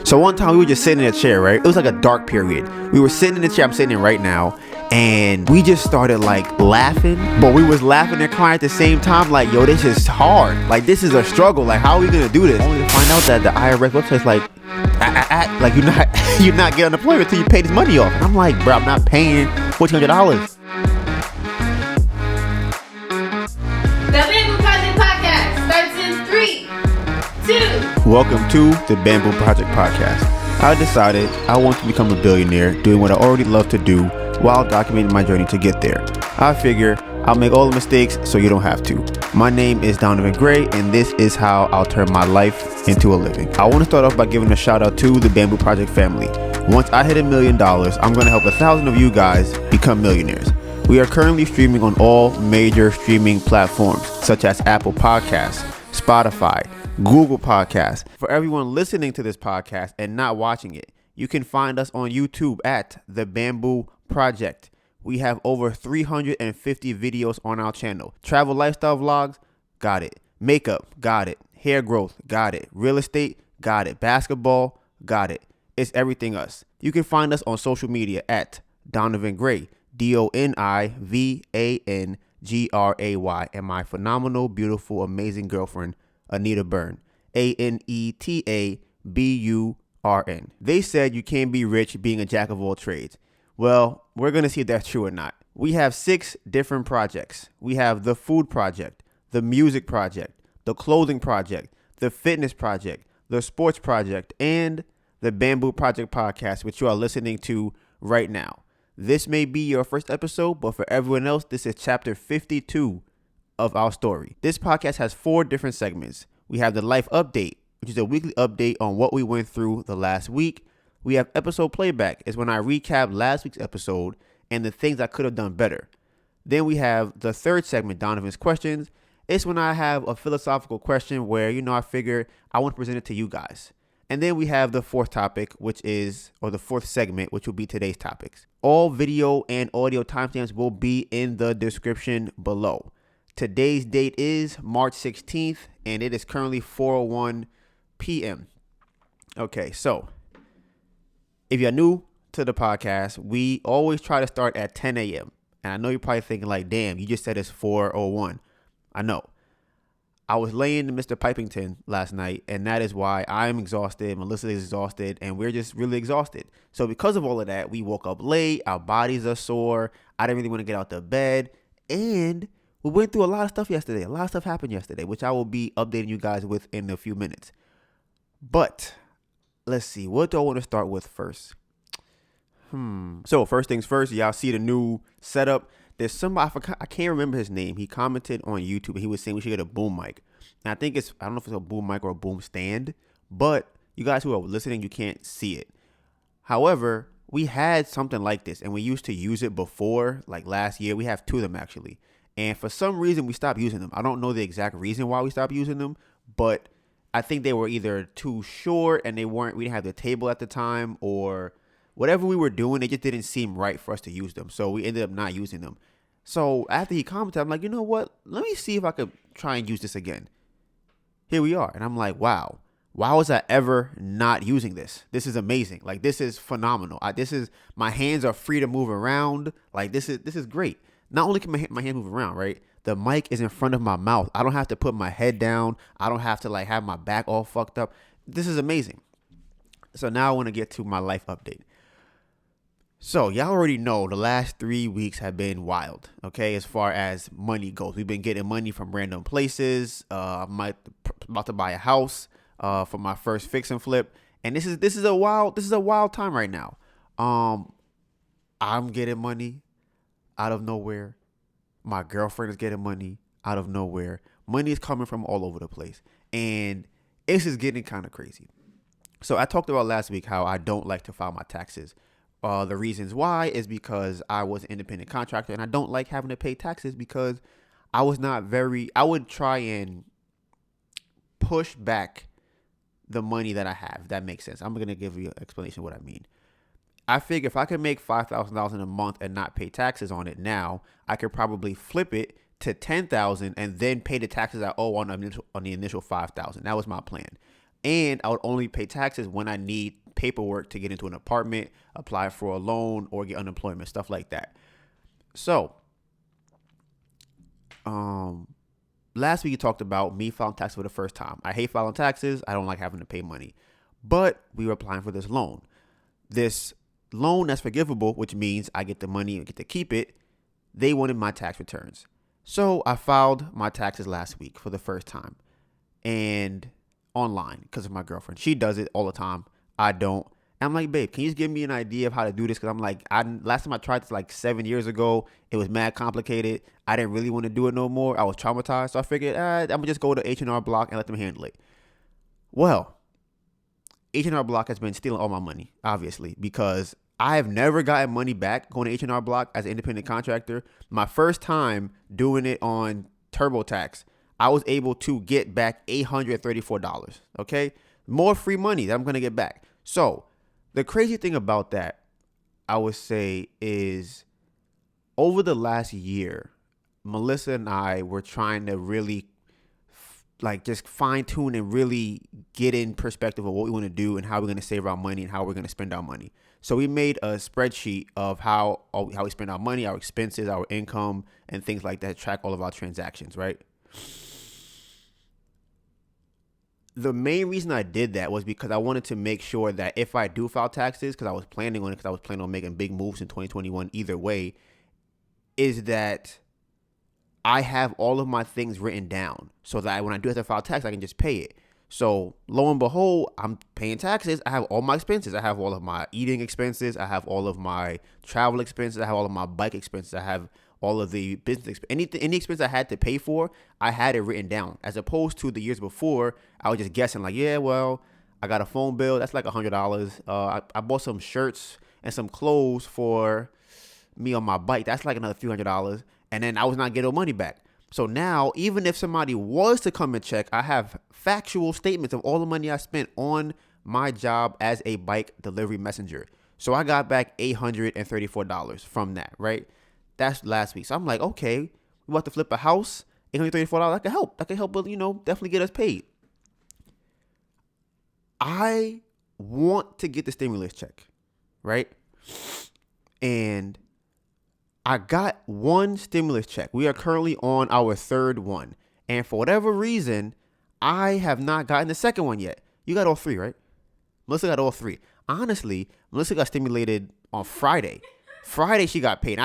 So one time we were just sitting in a chair, right? It was like a dark period. We were sitting in the chair I'm sitting in right now, and we just started like laughing, but we was laughing and crying at the same time. Like, yo, this is hard. Like, this is a struggle. Like, how are we gonna do this? Only to find out that the IRS website's like, like you're not getting unemployment until you pay this money off. And I'm like, bro, I'm not paying $1,400. Welcome to the Bamboo Project Podcast. I decided I want to become a billionaire doing what I already love to do while documenting my journey to get there. I figure I'll make all the mistakes so you don't have to. My name is Donivan Gray, and this is how I'll turn my life into a living. I want to start off by giving a shout out to the Bamboo Project family. Once I hit $1 million, I'm going to help 1,000 of you guys become millionaires. We are currently streaming on all major streaming platforms such as Apple Podcasts, Spotify, Google Podcasts. For everyone listening to this podcast and not watching it, you can find us on YouTube at The Bamboo Project. We have over 350 videos on our channel. Travel lifestyle vlogs, got it. Makeup, got it. Hair growth, got it. Real estate, got it. Basketball, got it. It's everything us. You can find us on social media at Donivan Gray, DONIVANGRAY, and my phenomenal, beautiful, amazing girlfriend, Anita Byrne, ANETABURN. They said you can't be rich being a jack of all trades. Well, we're going to see if that's true or not. We have 6 different projects. We have the food project, the music project, the clothing project, the fitness project, the sports project, and the Bamboo Project Podcast, which you are listening to right now. This may be your first episode, but for everyone else, this is chapter 52 of our story. This podcast has 4 different segments. We have the life update, which is a weekly update on what we went through the last week. We have episode playback, is when I recap last week's episode and the things I could have done better. Then we have the third segment, Donovan's questions. It's when I have a philosophical question where, I figure I want to present it to you guys. And then we have the fourth topic, the fourth segment, which will be today's topics. All video and audio timestamps will be in the description below. Today's date is March 16th, and it is currently 4:01 p.m. Okay, so if you're new to the podcast, we always try to start at 10 a.m. And I know you're probably thinking like, damn, you just said it's 4:01. I know. I was laying in Mr. Pipington last night, and that is why I'm exhausted, Melissa is exhausted, and we're just really exhausted. So because of all of that, we woke up late, our bodies are sore, I didn't really want to get out of bed, and we went through a lot of stuff yesterday. A lot of stuff happened yesterday, which I will be updating you guys with in a few minutes. But let's see. What do I want to start with first? So first things first, y'all see the new setup. There's somebody, I can't remember his name. He commented on YouTube and he was saying we should get a boom mic. And I don't know if it's a boom mic or a boom stand, but you guys who are listening, you can't see it. However, we had something like this and we used to use it before, like last year. We have 2 of them actually. And for some reason, we stopped using them. I don't know the exact reason why we stopped using them, but I think they were either too short and we didn't have the table at the time, or whatever we were doing, it just didn't seem right for us to use them. So we ended up not using them. So after he commented, I'm like, you know what? Let me see if I could try and use this again. Here we are. And I'm like, wow. Why was I ever not using this? This is amazing. Like, this is phenomenal. My hands are free to move around. Like, this is great. Not only can my hand move around, right? The mic is in front of my mouth. I don't have to put my head down. I don't have to have my back all fucked up. This is amazing. So now I want to get to my life update. So y'all already know the last 3 weeks have been wild, okay, as far as money goes. We've been getting money from random places. I'm about to buy a house for my first fix and flip. And this is a wild time right now. I'm getting money out of nowhere. My girlfriend is getting money out of nowhere. Money is coming from all over the place. And it's just getting kind of crazy. So I talked about last week how I don't like to file my taxes. The reasons why is because I was an independent contractor and I don't like having to pay taxes because I would try and push back the money that I have, if that makes sense. I'm going to give you an explanation of what I mean. I figure if I can make $5,000 in a month and not pay taxes on it now, I could probably flip it to $10,000 and then pay the taxes I owe on the initial $5,000. That was my plan. And I would only pay taxes when I need paperwork to get into an apartment, apply for a loan, or get unemployment, stuff like that. So, last week you talked about me filing taxes for the first time. I hate filing taxes. I don't like having to pay money. But we were applying for this loan. This loan that's forgivable, which means I get the money and get to keep it. They wanted my tax returns. So I filed my taxes last week for the first time. And online because of my girlfriend. She does it all the time. I don't. And I'm like, babe, can you just give me an idea of how to do this? Because I'm like, last time I tried this like 7 years ago. It was mad complicated. I didn't really want to do it no more. I was traumatized. So I figured, I'm going to just go to H&R Block and let them handle it. Well, H&R Block has been stealing all my money, obviously, because I have never gotten money back going to H&R Block as an independent contractor. My first time doing it on TurboTax, I was able to get back $834, okay? More free money that I'm going to get back. So the crazy thing about that, I would say, is over the last year, Melissa and I were trying to really just fine tune and really get in perspective of what we want to do and how we're going to save our money and how we're going to spend our money. So we made a spreadsheet of how we spend our money, our expenses, our income, and things like that, track all of our transactions, right? The main reason I did that was because I wanted to make sure that if I do file taxes, because I was planning on it, because I was planning on making big moves in 2021 either way, is that I have all of my things written down so that when I do have to file tax, I can just pay it. So lo and behold, I'm paying taxes. I have all my expenses. I have all of my eating expenses. I have all of my travel expenses. I have all of my bike expenses. I have all of the business any expense I had to pay for, I had it written down. As opposed to the years before, I was just guessing like, yeah, well, I got a phone bill. That's like $100. I bought some shirts and some clothes for me on my bike. That's like another $300. And then I was not getting money back. So now, even if somebody was to come and check, I have factual statements of all the money I spent on my job as a bike delivery messenger. So I got back $834 from that, right? That's last week. So I'm like, okay, we about to flip a house, $834. That could help. That could help, definitely get us paid. I want to get the stimulus check, right? And I got one stimulus check. We are currently on our third one. And for whatever reason, I have not gotten the second one yet. You got all three, right? Melissa got all three. Honestly, Melissa got stimulated on Friday. Friday, she got paid.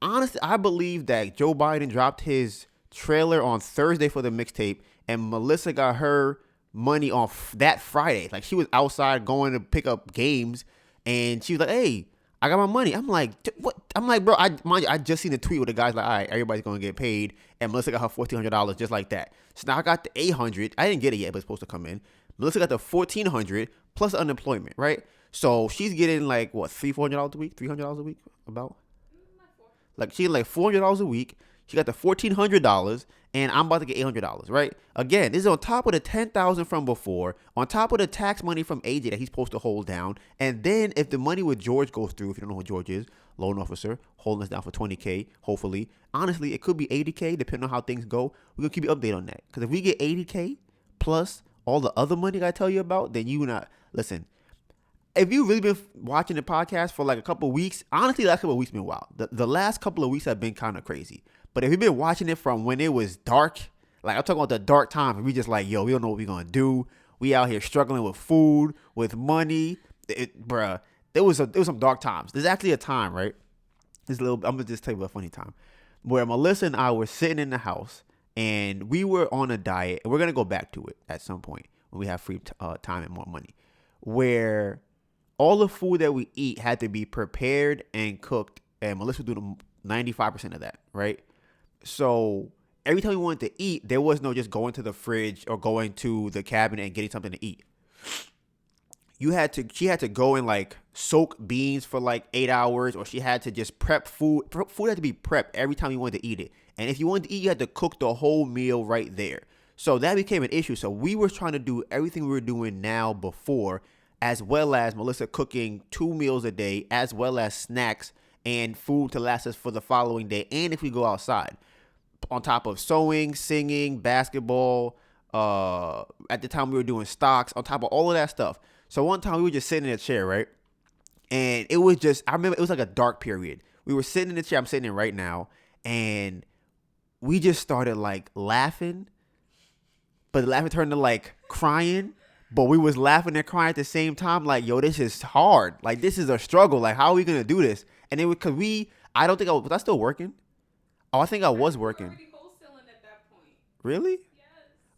Honestly, I believe that Joe Biden dropped his trailer on Thursday for the mixtape, and Melissa got her money on that Friday. Like, she was outside going to pick up games, and she was like, hey, I got my money. I'm like, what? I'm like, bro, I just seen a tweet where the guy's like, all right, everybody's going to get paid, and Melissa got her $1,400 just like that. So now I got the $800. I didn't get it yet, but it's supposed to come in. Melissa got the $1,400 plus unemployment, right? So she's getting like, what, $400 a week? $300 a week? About? Like, she like $400 a week. She got the $1,400, and I'm about to get $800, right? Again, this is on top of the $10,000 from before, on top of the tax money from AJ that he's supposed to hold down. And then if the money with George goes through, if you don't know who George is, loan officer, holding us down for $20K, hopefully. Honestly, it could be $80K, depending on how things go. We're going to keep you updated on that. Because if we get $80K plus all the other money I tell you about, then listen, if you've really been watching the podcast for like a couple of weeks, honestly, the last couple of weeks been wild. The last couple of weeks have been kind of crazy. But if you've been watching it from when it was dark, like I'm talking about the dark times, and we just like, yo, we don't know what we're going to do. We out here struggling with food, with money. Bruh, there was some dark times. There's actually a time, right? I'm going to just tell you about a funny time where Melissa and I were sitting in the house and we were on a diet, and we're going to go back to it at some point when we have free time and more money, where all the food that we eat had to be prepared and cooked, and Melissa would do 95% of that, right? So every time we wanted to eat, there was no just going to the fridge or going to the cabinet and getting something to eat. She had to go and like soak beans for like 8 hours, or she had to just prep food. Food had to be prepped every time you wanted to eat it. And if you wanted to eat, you had to cook the whole meal right there. So that became an issue. So we were trying to do everything we were doing now before, as well as Melissa cooking 2 meals a day, as well as snacks and food to last us for the following day. And if we go outside, on top of sewing, singing, basketball, At the time we were doing stocks on top of all of that stuff. So one time we were just sitting in a chair, right? And it was just, I remember it was like a dark period. We were sitting in the chair I'm sitting in right now, and we just started like laughing, but the laughing turned to like crying. But we was laughing and crying at the same time. Like, yo, this is hard. Like, this is a struggle. Like, how are we gonna do this? And it was because I don't think was I still working? Oh, I think I was working. Already wholesaling at that point. Really? Yes.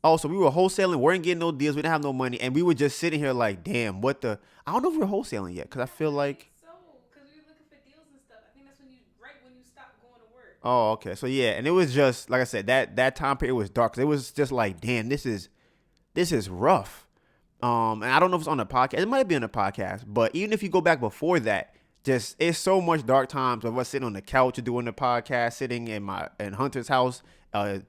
Oh, so we were wholesaling, weren't getting no deals, we didn't have no money, and we were just sitting here like, damn, what the? I don't know if we were wholesaling yet, because I feel like. So, because we were looking for deals and stuff. I think that's right when you stopped going to work. Oh, okay. So yeah, and it was just like I said, that time period was dark. 'Cause it was just like, damn, this is rough. And I don't know if it's on the podcast. It might be on the podcast, but even if you go back before that, just it's so much dark times of us sitting on the couch doing the podcast, sitting in Hunter's house. It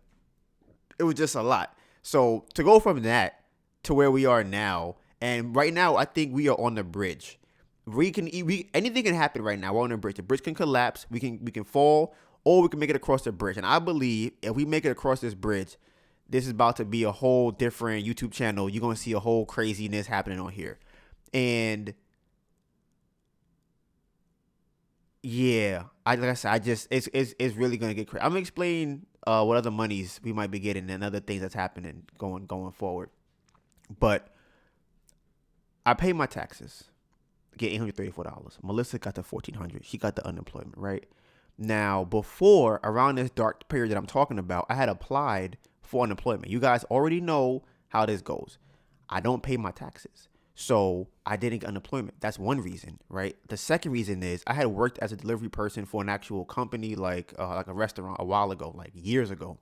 was just a lot. So to go from that to where we are now, and right now I think we are on the bridge. Anything can happen right now. We're on the bridge. The bridge can collapse. We can fall, or we can make it across the bridge. And I believe if we make it across this bridge, this is about to be a whole different YouTube channel. You're gonna see a whole craziness happening on here, and yeah, like I said, it's really gonna get crazy. I'm gonna explain what other monies we might be getting and other things that's happening going forward. But I pay my taxes, get $834. Melissa got the $1,400. She got the unemployment, right? Now, before, around this dark period that I'm talking about, I had applied for unemployment. You guys already know how this goes. I don't pay my taxes, so I didn't get unemployment. That's one reason, right? The second reason is I had worked as a delivery person for an actual company, like a restaurant, a while ago, like years ago.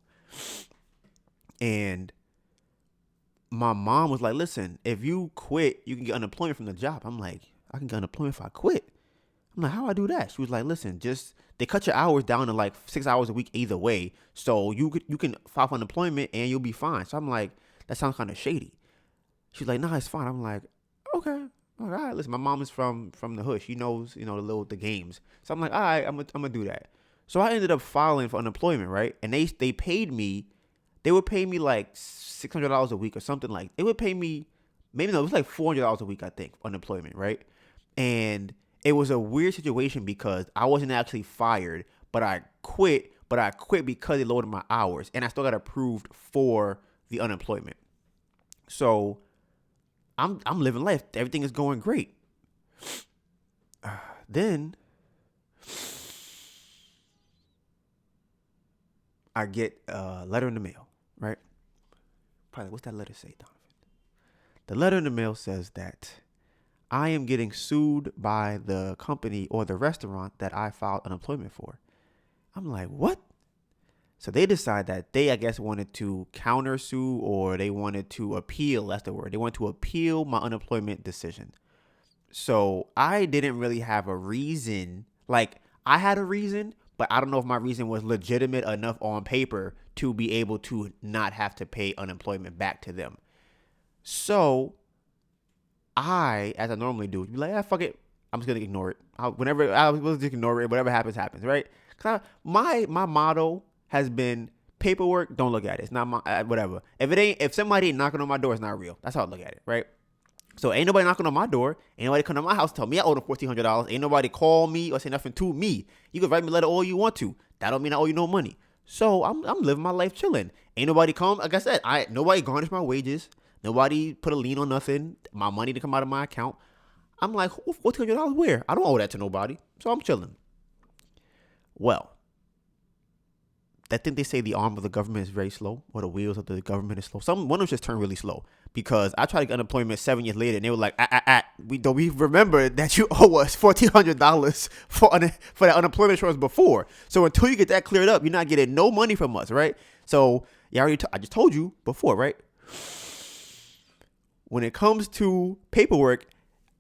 And my mom was like, listen, if you quit, you can get unemployment from the job. I'm like, I can get unemployment if I quit. I'm like, how do I do that? She was like, listen, they cut your hours down to like 6 hours a week either way. So you can file for unemployment and you'll be fine. So I'm like, that sounds kind of shady. She's like, nah, it's fine. I'm like, okay. All right, listen, my mom is from the hood. She knows, the games. So I'm like, all right, I'm gonna do that. So I ended up filing for unemployment, right? And they paid me. They would pay me like $600 a week or something like. They would pay me, maybe no, it was like $400 a week, I think, unemployment, right? And it was a weird situation because I wasn't actually fired, but I quit. But I quit because they lowered my hours, and I still got approved for the unemployment. So I'm living life. Everything is going great. Then I get a letter in the mail, right? Probably, what's that letter say, Donovan? The letter in the mail says that I am getting sued by the company or the restaurant that I filed unemployment for. I'm like, what? So they decide that they, I guess, wanted to counter sue, or they wanted to appeal. That's the word. They wanted to appeal my unemployment decision. So I didn't really have a reason. Like, I had a reason, but I don't know if my reason was legitimate enough on paper to be able to not have to pay unemployment back to them. So I, as I normally do, be like, fuck it. I'm just going to ignore it. I will just ignore it. Whatever happens, happens, right? Because my motto has been paperwork, don't look at it. It's not my, whatever. If somebody ain't knocking on my door, it's not real. That's how I look at it, right? So ain't nobody knocking on my door. Ain't nobody coming to my house tell me I owe them $1,400. Ain't nobody call me or say nothing to me. You can write me a letter all you want to. That don't mean I owe you no money. So I'm living my life chilling. Ain't nobody come. Like I said, nobody garnished my wages. Nobody put a lien on nothing. My money to come out of my account. I'm like, $1,400 where? I don't owe that to nobody. So I'm chilling. Well, I think they say the arm of the government is very slow, or the wheels of the government is slow. One of them just turned really slow, because I tried to get unemployment 7 years later, and they were like, we remember that you owe us $1,400 for that unemployment insurance before. So until you get that cleared up, you're not getting no money from us, right? So I just told you before, right? When it comes to paperwork,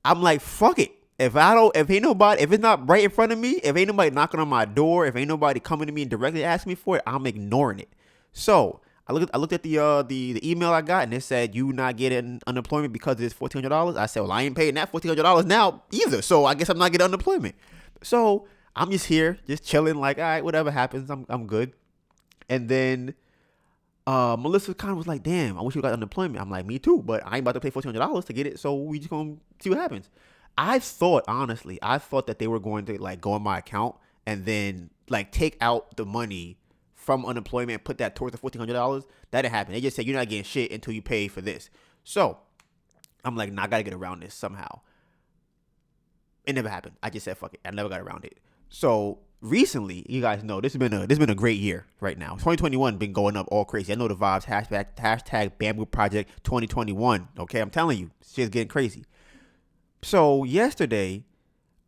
I'm like, fuck it. If it's not right in front of me, if ain't nobody knocking on my door, if ain't nobody coming to me and directly asking me for it, I'm ignoring it. So I looked at the email I got, and it said, you not getting unemployment because it's $1,400. I said, well, I ain't paying that $1,400 now either. So I guess I'm not getting unemployment. So I'm just here, just chilling, like, all right, whatever happens, I'm good. And then Melissa kind of was like, damn, I wish you got unemployment. I'm like, me too, but I ain't about to pay $1,400 to get it, so we just gonna see what happens. Honestly, I thought that they were going to like go on my account and then like take out the money from unemployment and put that towards the $1,400. That didn't happen. They just said you're not getting shit until you pay for this. So I'm like, nah, I gotta get around this somehow. It never happened. I just said fuck it. I never got around it. So recently, you guys know this has been a great year right now. 2021 been going up all crazy. I know the vibes. Hashtag Bamboo Project 2021. Okay, I'm telling you, shit's getting crazy. So yesterday,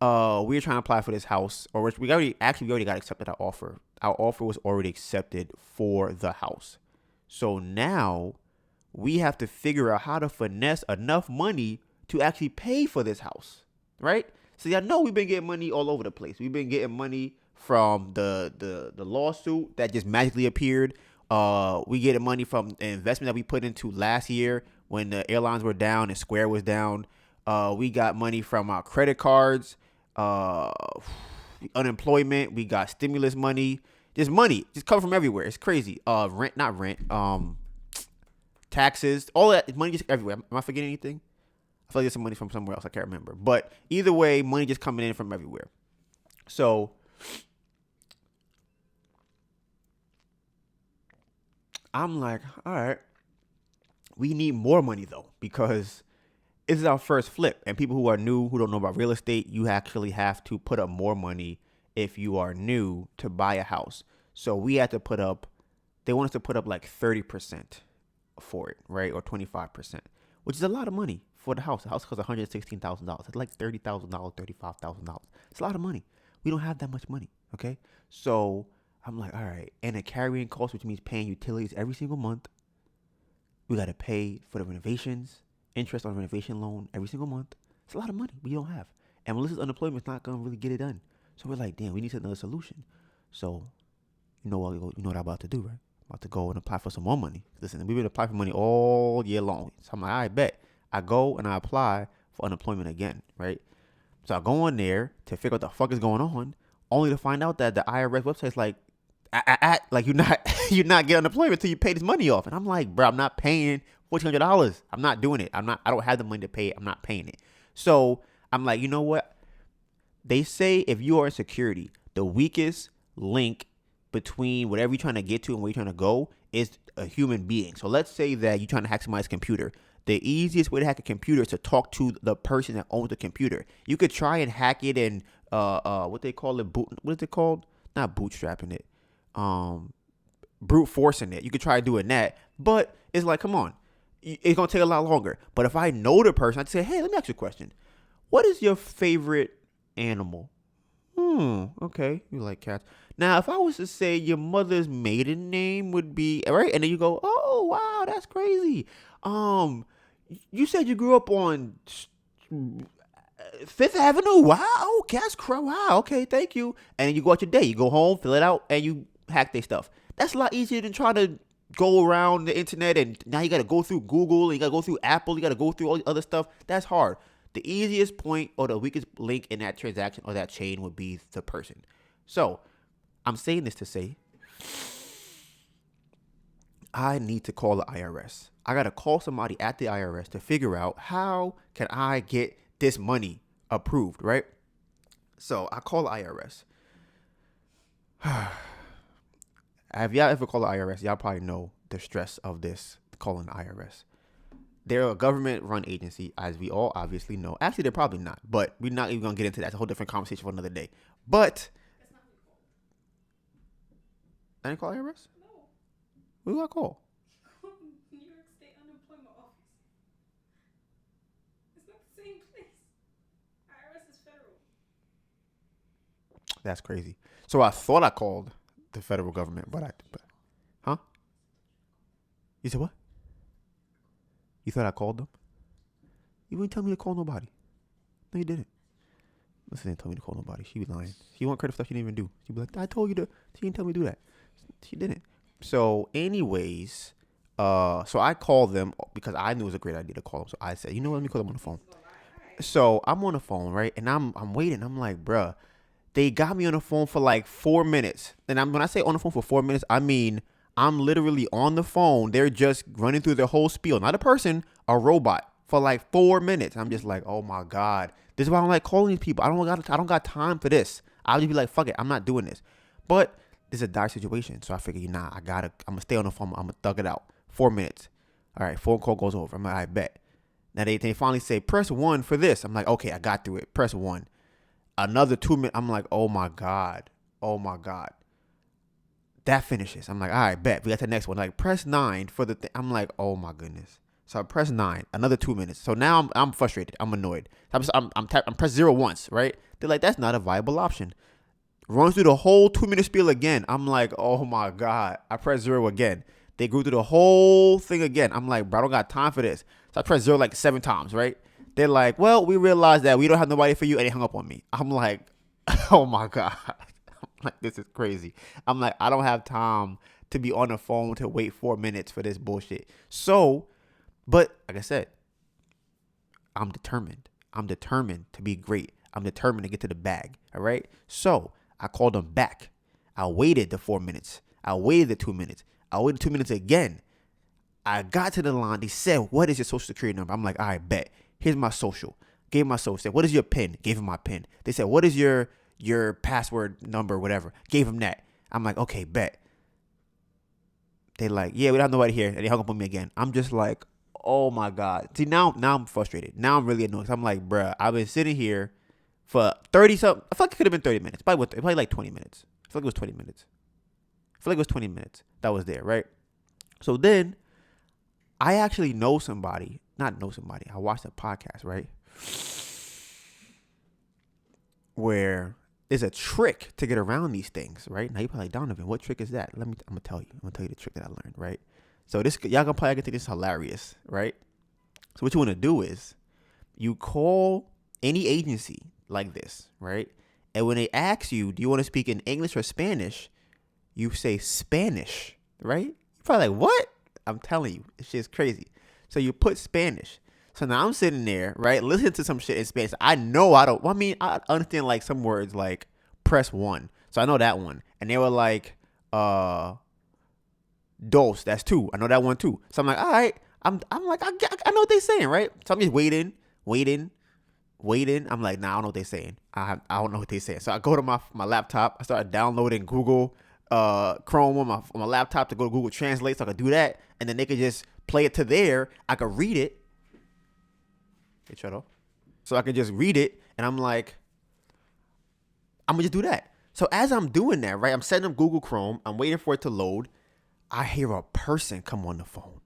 we were trying to apply for this house, or we already got accepted our offer. Our offer was already accepted for the house. So now we have to figure out how to finesse enough money to actually pay for this house, right? So y'all know we've been getting money all over the place. We've been getting money from the lawsuit that just magically appeared. We get money from the investment that we put into last year when the airlines were down and Square was down. We got money from our credit cards, unemployment. We got stimulus money. Just money, just come from everywhere. It's crazy. Not rent. Taxes, all that money just everywhere. Am I forgetting anything? I feel like there's some money from somewhere else. I can't remember. But either way, money just coming in from everywhere. So I'm like, all right, we need more money though, because this is our first flip. And people who are new, who don't know about real estate, you actually have to put up more money if you are new to buy a house. So we had to put up, they want us to put up like 30% for it, right? Or 25%, which is a lot of money for the house. The house costs $116,000. It's like $30,000, $35,000. It's a lot of money. We don't have that much money, okay? So I'm like, all right. And a carrying cost, which means paying utilities every single month. We got to pay for the renovations, interest on renovation loan every single month. It's a lot of money we don't have. And Melissa's unemployment is not going to really get it done. So we're like, damn, we need another solution. So you know what I'm about to do, right? I'm about to go and apply for some more money. Listen, we've been applying for money all year long. So I'm like, I bet. I go and I apply for unemployment again, right? So I go on there to figure out what the fuck is going on, only to find out that the IRS website is like, like you're not getting unemployment until you pay this money off. And I'm like, bro, I'm not paying $1,400. I'm not doing it. I don't have the money to pay it. I'm not paying it. So I'm like, you know what? They say if you are in security, the weakest link between whatever you're trying to get to and where you're trying to go is a human being. So let's say that you're trying to hack somebody's computer. The easiest way to hack a computer is to talk to the person that owns the computer. You could try and hack it and what they call it, what is it called? Not bootstrapping it. Brute forcing it. You could try doing that, but it's like, come on, it's gonna take a lot longer. But if I know the person, I'd say, hey, let me ask you a question. What is your favorite animal? Okay, you like cats. Now, if I was to say your mother's maiden name would be, right, and then you go, oh wow, that's crazy. You said you grew up on Fifth Avenue. Wow, Cat's Crow. Wow, okay, thank you. And then you go out your day. You go home, fill it out, and you hack their stuff. That's a lot easier than trying to go around the internet, and now you got to go through Google, and you got to go through Apple, you got to go through all the other stuff. That's hard. The easiest point or the weakest link in that transaction or that chain would be the person. So I'm saying this to say I need to call the IRS. I got to call somebody at the IRS to figure out how can I get this money approved, right? So I call the IRS. Have y'all ever called the IRS? Y'all probably know the stress of this, calling the IRS. They're a government-run agency, as we all obviously know. Actually, they're probably not, but we're not even going to get into that. It's a whole different conversation for another day. But I didn't call IRS? No. Who do I call? New York State Unemployment Office. It's not the same place. IRS is federal. That's crazy. So I thought I called the federal government, but huh? You said what? You thought I called them? You didn't tell me to call nobody. No, you didn't. Listen, didn't tell me to call nobody. She was lying. She want credit for stuff she didn't even do. She'd be like, I told you to. She didn't tell me to do that. She didn't. So, anyways, so I called them because I knew it was a great idea to call them. So I said, you know what? Let me call them on the phone. So I'm on the phone, right? And I'm waiting. I'm like, bruh, they got me on the phone for like 4 minutes. And when I say on the phone for 4 minutes, I mean I'm literally on the phone. They're just running through the whole spiel. Not a person, a robot for like 4 minutes. I'm just like, oh my God. This is why I don't like calling these people. I don't got time for this. I'll just be like, fuck it. I'm not doing this. But this is a dire situation. So I figured, I'm going to stay on the phone. I'm going to thug it out. 4 minutes. All right. Phone call goes over. I'm like, I bet. Now they finally say, press 1 for this. I'm like, okay, I got through it. Press 1. Another 2 minutes. I'm like, oh my God. Oh my God. That finishes. I'm like, all right, bet. We got the next one. Like, press 9 for the thing. I'm like, oh my goodness. So I press 9. Another 2 minutes. So now I'm frustrated. I'm annoyed. I'm press 0 once, right? They're like, that's not a viable option. Runs through the whole 2-minute spiel again. I'm like, oh my God. I press 0 again. They go through the whole thing again. I'm like, bro, I don't got time for this. So I press 0 like 7 times, right? They're like, well, we realized that we don't have nobody for you, and they hung up on me. I'm like, oh my God. Like, this is crazy. I'm like, I don't have time to be on the phone to wait 4 minutes for this bullshit. So, but like I said, I'm determined. I'm determined to be great. I'm determined to get to the bag. All right. So I called them back. I waited the 4 minutes. I waited the 2 minutes. I waited 2 minutes again. I got to the line. They said, what is your social security number? I'm like, all right, bet. Here's my social. Gave my social. Said, what is your PIN? Gave him my PIN. They said, what is your password number, whatever. Gave him that. I'm like, okay, bet. They like, yeah, we don't have nobody here. And they hung up on me again. I'm just like, oh my God. See, now I'm frustrated. Now I'm really annoyed. I'm like, bruh, I've been sitting here for 30 something. I feel like it could have been 30 minutes. Probably like 20 minutes. I feel like it was 20 minutes. That was there, right? So then I actually know somebody. Not know somebody. I watched a podcast, right? Where there's a trick to get around these things, right? Now you're probably like, Donivan, what trick is that? I'm gonna tell you. I'm gonna tell you the trick that I learned, right? So this, y'all gonna probably think this is hilarious, right? So what you wanna do is you call any agency like this, right? And when they ask you, do you want to speak in English or Spanish? You say Spanish, right? You're probably like, what? I'm telling you, this shit's crazy. So you put Spanish. So now I'm sitting there, right, listening to some shit in Spanish. I understand like some words like press 1. So I know that one. And they were like, dos, that's 2. I know that one too. So I'm like, all right. I'm like, I know what they're saying, right? So I'm just waiting. I'm like, nah, I don't know what they're saying. I don't know what they're saying. So I go to my laptop. I started downloading Google Chrome on my laptop to go to Google Translate so I could do that. And then they could just play it to there. I could read it. Hey, shut off. So I could just read it. And I'm like, I'm going to just do that. So as I'm doing that, right, I'm setting up Google Chrome. I'm waiting for it to load. I hear a person come on the phone.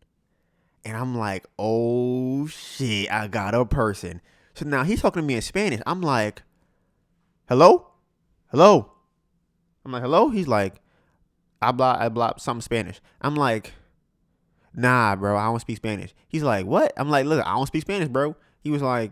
And I'm like, oh, shit, I got a person. So now he's talking to me in Spanish. I'm like, hello? I'm like, hello? He's like, habla something Spanish. I'm like, nah, bro, I don't speak Spanish. He's like, what? I'm like, look, I don't speak Spanish, bro. He was like,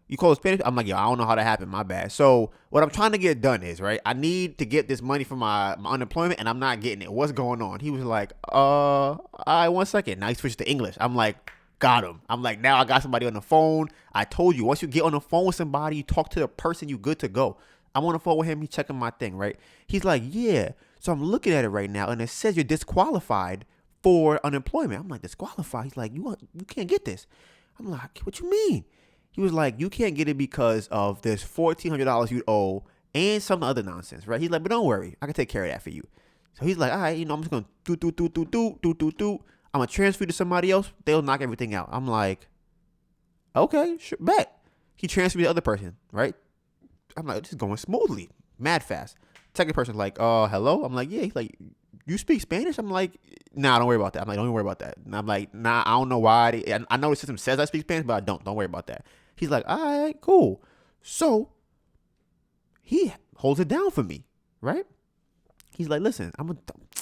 you call it Spanish? I'm like, yo, I don't know how that happened. My bad. So what I'm trying to get done is, right, I need to get this money for my unemployment, and I'm not getting it. What's going on? He was like, all right, 1 second. Now he switched to English. I'm like, got him. I'm like, now I got somebody on the phone. I told you, once you get on the phone with somebody, you talk to the person, you good to go. I'm on the phone with him. He's checking my thing, right? He's like, yeah. So I'm looking at it right now, and it says you're disqualified for unemployment. I'm like, disqualified? He's like, you can't get this. I'm like, what you mean? He was like, you can't get it because of this $1,400 you owe and some other nonsense, right? He's like, but don't worry. I can take care of that for you. So he's like, all right, I'm just going to do. I'm going to transfer you to somebody else. They'll knock everything out. I'm like, okay, sure, bet. He transferred me to the other person, right? I'm like, this is going smoothly, mad fast. Second person like, hello? I'm like, yeah. He's like, you speak Spanish? I'm like, nah, don't worry about that. I'm like, don't worry about that. And I'm like, nah, I don't know why. I know the system says I speak Spanish, but I don't. Don't worry about that. He's like, all right, cool. So he holds it down for me, right? He's like, listen,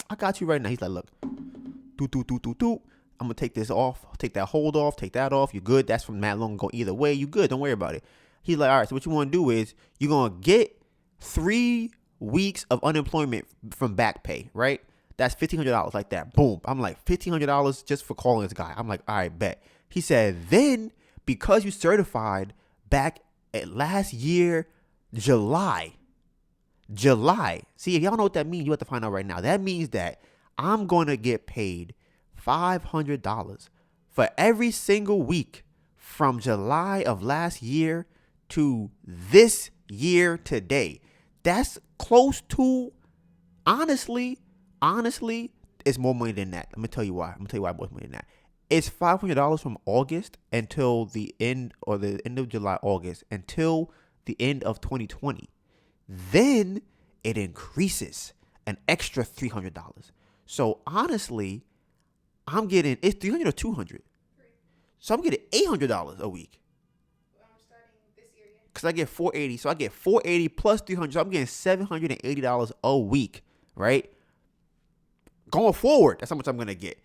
I got you right now. He's like, look, I'm going to take this off, take that hold off, take that off. You good? That's from that long ago. Either way, you good. Don't worry about it. He's like, all right, so what you want to do is you're going to get 3 weeks of unemployment from back pay, right? That's $1,500 like that. Boom. I'm like, $1,500 just for calling this guy. I'm like, all right, bet. He said, then because you certified back at last year, July. See, if y'all know what that means, you have to find out right now. That means that I'm going to get paid $500 for every single week from July of last year to this year today. That's close to, honestly, it's more money than that. Let me tell you why. More money than that. It's $500 from August until the end, or the end of July, August, until the end of 2020. Then it increases an extra $300. So honestly, I'm getting, it's $300 or $200. So I'm getting $800 a week. I'm starting this year. Because I get $480. So I get $480 plus $300. So I'm getting $780 a week, right? Going forward, that's how much I'm going to get.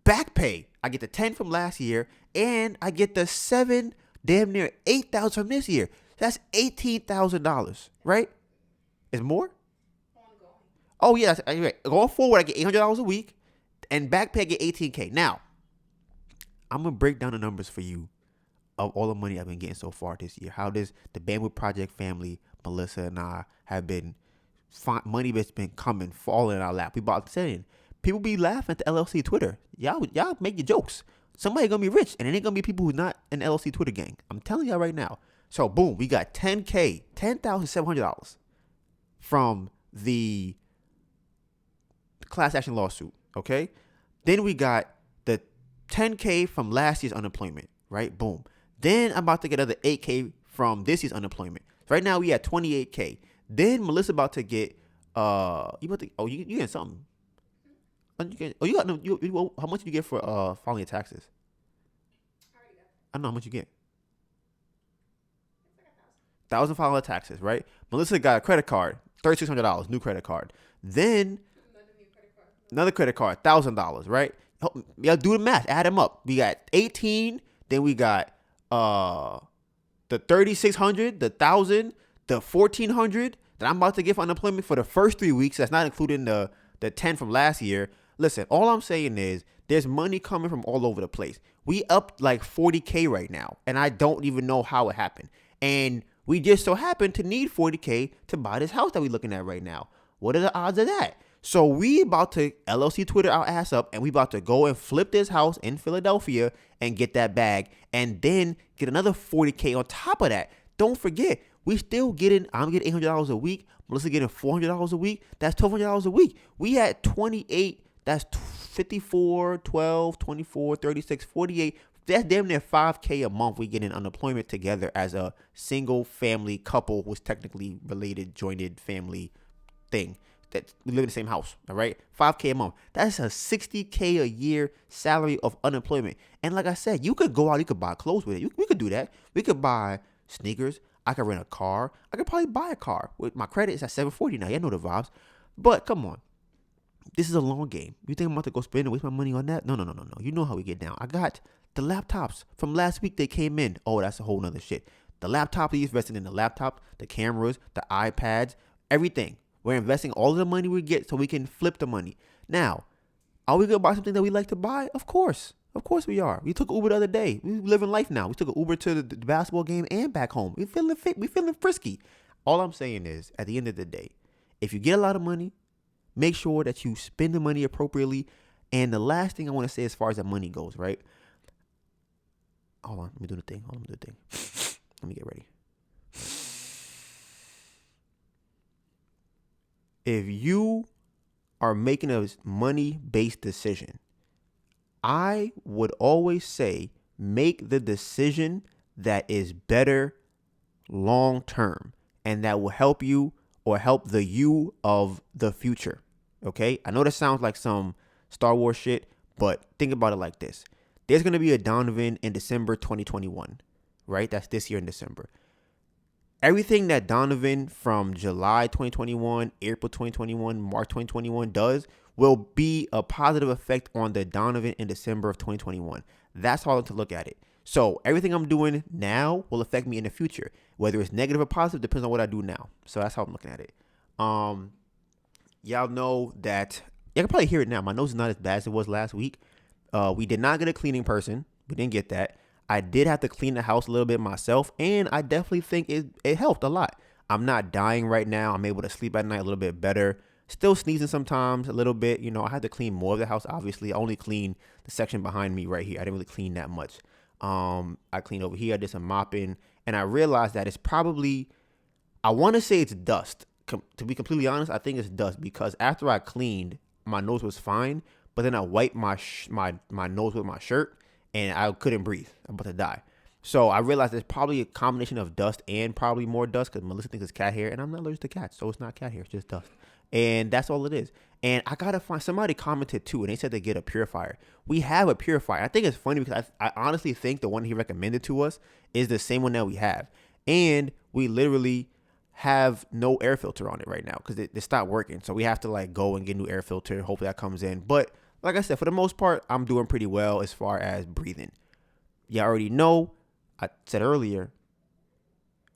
Back pay, I get the 10 from last year, and I get the 7, damn near 8,000 from this year. That's $18,000, right? Is more? Ongoing. Oh, yeah. Right. Going forward, I get $800 a week, and back pay, I get $18K. Now, I'm going to break down the numbers for you of all the money I've been getting so far this year. How the Bandwidth Project family, Melissa and I, have been, money that's been coming, falling in our lap. We about to say it. People be laughing at the LLC Twitter. Y'all make your jokes. Somebody gonna be rich, and it ain't gonna be people who's not in the LLC Twitter gang. I'm telling y'all right now. So boom, we got $10,700 from the class action lawsuit. Okay, then we got the $10K from last year's unemployment. Right, boom. Then I'm about to get another $8K from this year's unemployment. Right now we at $28K. Then Melissa about to get you getting something. How much did you get for filing your taxes? I already got that. I don't know how much you get. It's like 1,000 1,000. filing your taxes, right? Melissa got a credit card, $3,600, new credit card. Then another credit card, $1,000, right? Y'all do the math, add them up. We got 18, then we got the 3,600, the 1,000, the 1,400 that I'm about to get for unemployment for the first 3 weeks. That's not including the 10 from last year. Listen, all I'm saying is there's money coming from all over the place. We up like 40K right now, and I don't even know how it happened. And we just so happen to need 40K to buy this house that we're looking at right now. What are the odds of that? So we about to LLC Twitter our ass up, and we about to go and flip this house in Philadelphia and get that bag, and then get another 40K on top of that. Don't forget, I'm getting $800 a week. Melissa getting $400 a week. That's $1,200 a week. We had 28. That's 54, 12, 24, 36, 48. That's damn near 5K a month we get in unemployment together as a single family couple who's technically related, jointed family thing. That we live in the same house, all right? 5K a month. That's a 60K a year salary of unemployment. And like I said, you could go out, you could buy clothes with it. We could do that. We could buy sneakers. I could rent a car. I could probably buy a car. With my credit is at 740 now. You know the vibes. But come on. This is a long game. You think I'm about to go spend and waste my money on that? No. You know how we get down. I got the laptops from last week. They came in. Oh, that's a whole nother shit. The laptop, we invested in the laptop, the cameras, the iPads, everything. We're investing all of the money we get so we can flip the money. Now, are we going to buy something that we like to buy? Of course. Of course we are. We took Uber the other day. We living life now. We took an Uber to the basketball game and back home. We feeling fit. We feeling frisky. All I'm saying is, at the end of the day, if you get a lot of money, make sure that you spend the money appropriately. And the last thing I want to say as far as that money goes, right? Hold on. Let me do the thing. Let me get ready. If you are making a money-based decision, I would always say make the decision that is better long-term and that will help you or help the you of the future. Okay? I know that sounds like some Star Wars shit, but think about it like this. There's going to be a Donivan in December 2021, right? That's this year in December. Everything that Donivan from July 2021, April 2021, March 2021 does will be a positive effect on the Donivan in December of 2021. That's how to look at it. So everything I'm doing now will affect me in the future. Whether it's negative or positive depends on what I do now. So that's how I'm looking at it. Y'all know that, you can probably hear it now. My nose is not as bad as it was last week. We did not get a cleaning person. We didn't get that. I did have to clean the house a little bit myself, and I definitely think it helped a lot. I'm not dying right now. I'm able to sleep at night a little bit better. Still sneezing sometimes a little bit. You know, I had to clean more of the house. Obviously, I only cleaned the section behind me right here. I didn't really clean that much. I cleaned over here. I did some mopping, and I realized that it's probably, I want to say it's dust. To be completely honest, I think it's dust because after I cleaned, my nose was fine, but then I wiped my nose with my shirt, and I couldn't breathe. I'm about to die. So I realized there's probably a combination of dust and probably more dust because Melissa thinks it's cat hair, and I'm not allergic to cats, so it's not cat hair, it's just dust. And that's all it is. And I gotta find, somebody commented too, and they said they get a purifier. We have a purifier. I think it's funny because I honestly think the one he recommended to us is the same one that we have, and we literally have no air filter on it right now because it stopped working. So we have to like go and get a new air filter. Hopefully that comes in. But like I said, for the most part, I'm doing pretty well as far as breathing. You already know, I said earlier,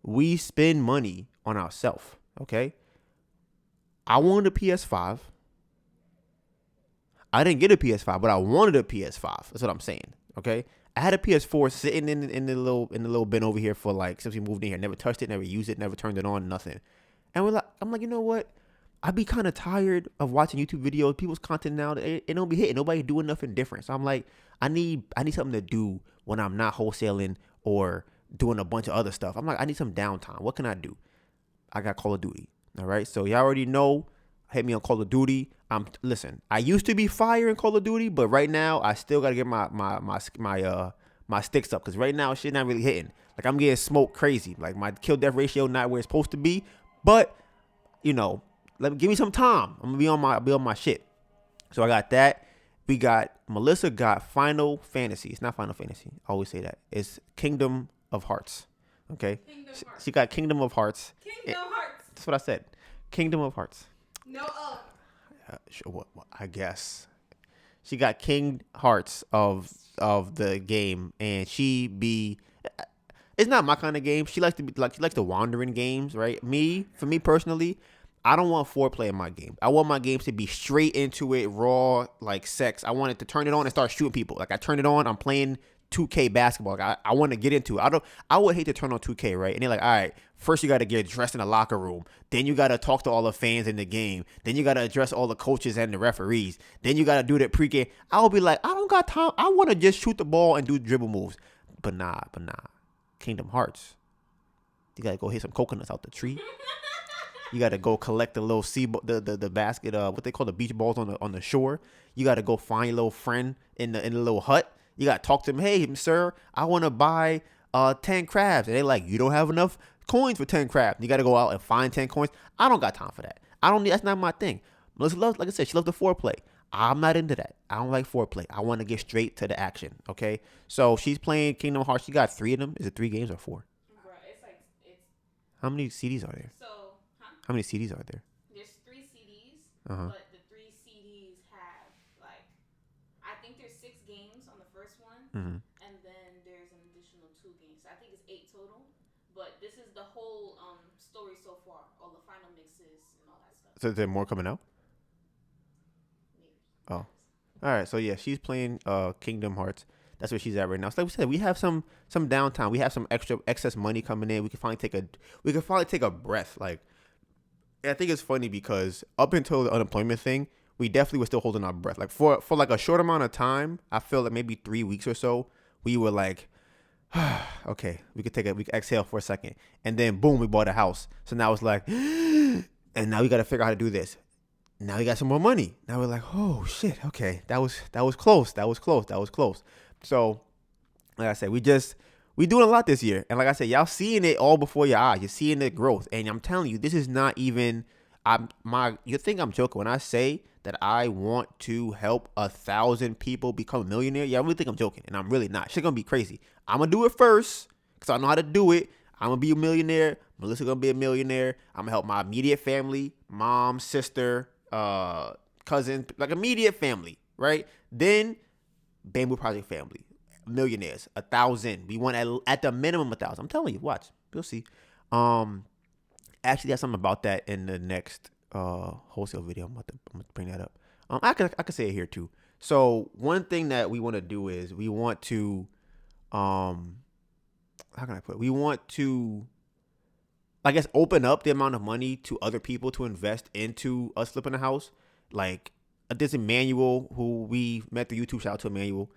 we spend money on ourselves. Okay. I wanted a PS5. I didn't get a PS5, but I wanted a PS5. That's what I'm saying. Okay. I had a PS4 sitting in the little bin over here for like since we moved in here. Never touched it, never used it, never turned it on, nothing. And I'm like, you know what? I'd be kind of tired of watching YouTube videos, people's content now. It don't be hitting. Nobody doing nothing different. So I'm like, I need something to do when I'm not wholesaling or doing a bunch of other stuff. I'm like, I need some downtime. What can I do? I got Call of Duty. All right. So y'all already know. Hit me on Call of Duty. Listen, I used to be fire in Call of Duty, but right now I still gotta get my sticks up because right now shit not really hitting. Like I'm getting smoked crazy. Like my kill death ratio not where it's supposed to be. But you know, give me some time. I'm gonna be on my shit. So I got that. Melissa got Final Fantasy. It's not Final Fantasy. I always say that. It's Kingdom of Hearts. Okay. She got Kingdom of Hearts. Kingdom Hearts. That's what I said. Kingdom of Hearts. No O. Sure, what, I guess she got King Hearts of the game, and it's not my kind of game. She likes to wander in games, right? For me personally, I don't want foreplay in my game. I want my games to be straight into it, raw, like sex. I want it to turn it on and start shooting people. Like I turn it on, I'm playing 2K basketball. Like I want to get into it. I would hate to turn on 2K, right? And they're like, all right, first you got to get dressed in the locker room. Then you got to talk to all the fans in the game. Then you got to address all the coaches and the referees. Then you got to do that pregame. I will be like, I don't got time. I want to just shoot the ball and do dribble moves. But nah. Kingdom Hearts. You got to go hit some coconuts out the tree. You got to go collect the little the basket, what they call the beach balls on the shore. You got to go find your little friend in the little hut. You got to talk to him. Hey, sir, I want to buy 10 crabs. And they're like, you don't have enough coins for 10 crabs. You got to go out and find 10 coins. I don't got time for that. That's not my thing. Melissa loves, like I said, she loves the foreplay. I'm not into that. I don't like foreplay. I want to get straight to the action. Okay. So she's playing Kingdom Hearts. She got 3 of them. Is it 3 games or 4? Right. It's. How many CDs are there? So, huh? How many CDs are there? There's 3 CDs, Uh-huh. but the 3 CDs have like, I think there's 6 games on the first one, Mm-hmm. and then there's an additional 2 games. So I think it's 8 total. But this is the whole story so far, all the final mixes and all that stuff. So is there more coming out? Maybe. Oh. All right. So yeah, she's playing Kingdom Hearts. That's where she's at right now. So like we said, we have some downtime. We have some excess money coming in. We can finally take a breath. Like, I think it's funny because up until the unemployment thing, we definitely were still holding our breath. Like for like a short amount of time, I feel like maybe 3 weeks or so, we were like, okay, we could exhale for a second, and then boom, we bought a house. So now it's like, and now we got to figure out how to do this. Now we got some more money. Now we're like, oh shit, okay, that was close. So, like I said, we doing a lot this year, and like I said, y'all seeing it all before your eyes. You're seeing the growth, and I'm telling you, this is not even. You think I'm joking when I say that I want to help 1,000 people become a millionaire? Yeah, I really think I'm joking, and I'm really not. Shit gonna be crazy. I'm gonna do it first because I know how to do it. I'm gonna be a millionaire. Melissa gonna be a millionaire. I'm gonna help my immediate family, mom, sister, cousin, like immediate family, right? Then Bamboo Project family, millionaires, 1,000. We want at the minimum 1,000. I'm telling you, watch, you'll see. Actually, there's something about that in the next wholesale video. I'm gonna bring that up. I could say it here too. So one thing that we want to do is we want to how can I put it? We want to I guess, open up the amount of money to other people to invest into us flipping a house. Like, there's Emmanuel who we met through YouTube. Shout out to Emmanuel.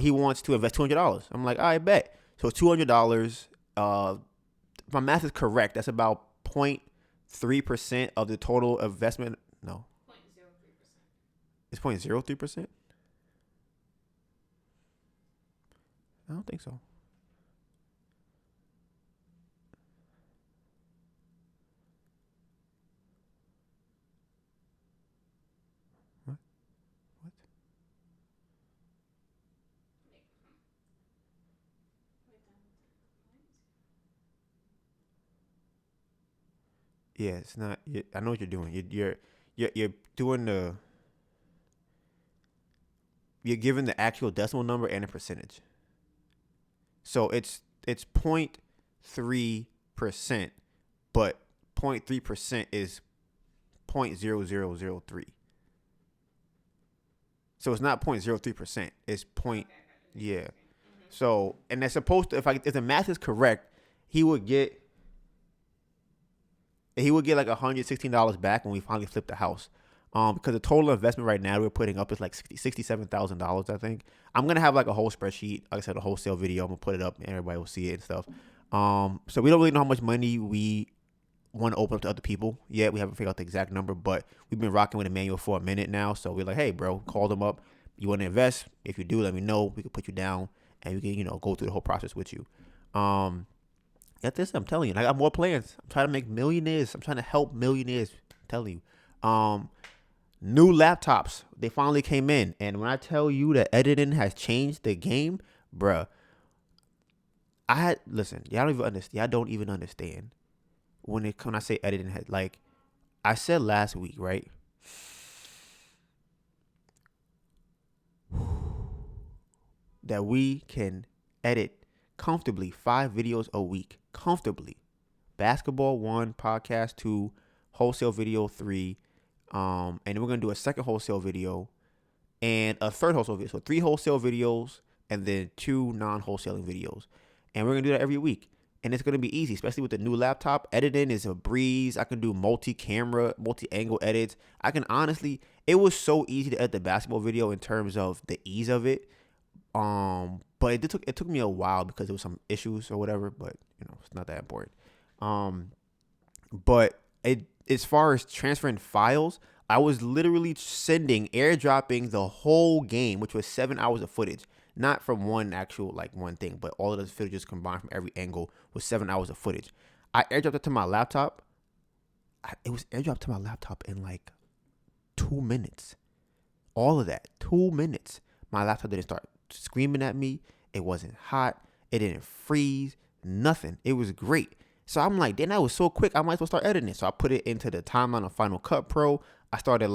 He wants to invest $200. I'm like, I bet. So $200. If my math is correct, that's about 0.3% of the total investment. No, 0.03%. it's 0.03%. I don't think so. What? What? Yeah, it's not. I know what you're doing. You're doing the. You're giving the actual decimal number and a percentage. So it's 0.3%, but 0.3% is 0.0003. So it's not 0.03%. It's point. Yeah. So, and they're supposed to. If the math is correct, he would get like $116 back when we finally flip the house. Because the total investment right now we're putting up is like $67,000, I think. I'm gonna have like a whole spreadsheet, like I said, a wholesale video. I'm gonna put it up and everybody will see it and stuff. So we don't really know how much money we want to open up to other people yet. We haven't figured out the exact number, but we've been rocking with Emmanuel for a minute now. So we're like, hey, bro, call them up. You want to invest? If you do, let me know. We can put you down and we can, go through the whole process with you. At this, I'm telling you, I got more plans. I'm trying to make millionaires. I'm trying to help millionaires. I'm telling you. New laptops, they finally came in. And when I tell you that editing has changed the game, bruh, listen, y'all don't even understand when I say editing has, like I said last week, right? That we can edit comfortably 5 videos a week, comfortably. Basketball 1, podcast 2, wholesale video 3, and then we're gonna do a second wholesale video and a third wholesale video. So 3 wholesale videos and then 2 non-wholesaling videos, and we're gonna do that every week. And it's gonna be easy, especially with the new laptop. Editing is a breeze. I can do multi-camera, multi-angle edits. I can honestly, it was so easy to edit the basketball video in terms of the ease of it. But it took me a while because there was some issues or whatever. But it's not that important. But as far as transferring files, I was literally airdropping the whole game, which was 7 hours of footage. Not from one thing, but all of the footage combined from every angle was 7 hours of footage. I airdropped it to my laptop. It was airdropped to my laptop in like 2 minutes. All of that, 2 minutes. My laptop didn't start screaming at me. It wasn't hot. It didn't freeze. Nothing. It was great. So I'm like, damn, that was so quick. I might as well start editing it. So I put it into the timeline of Final Cut Pro. I started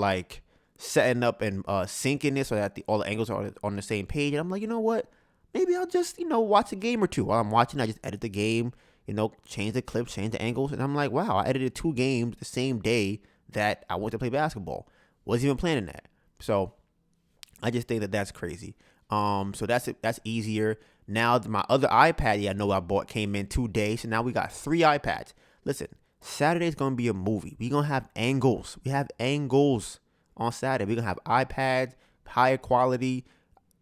setting up and syncing it so that all the angles are on the same page. And I'm like, you know what? Maybe I'll just, watch a game or two. While I'm watching, I just edit the game, change the clips, change the angles. And I'm like, wow, I edited 2 games the same day that I went to play basketball. Wasn't even planning that. So I just think that that's crazy. So that's easier. Now my other iPad, I know I bought, came in 2 days. So now we got 3 iPads. Listen, Saturday's going to be a movie. We're going to have angles. We have angles on Saturday. We're going to have iPads, higher quality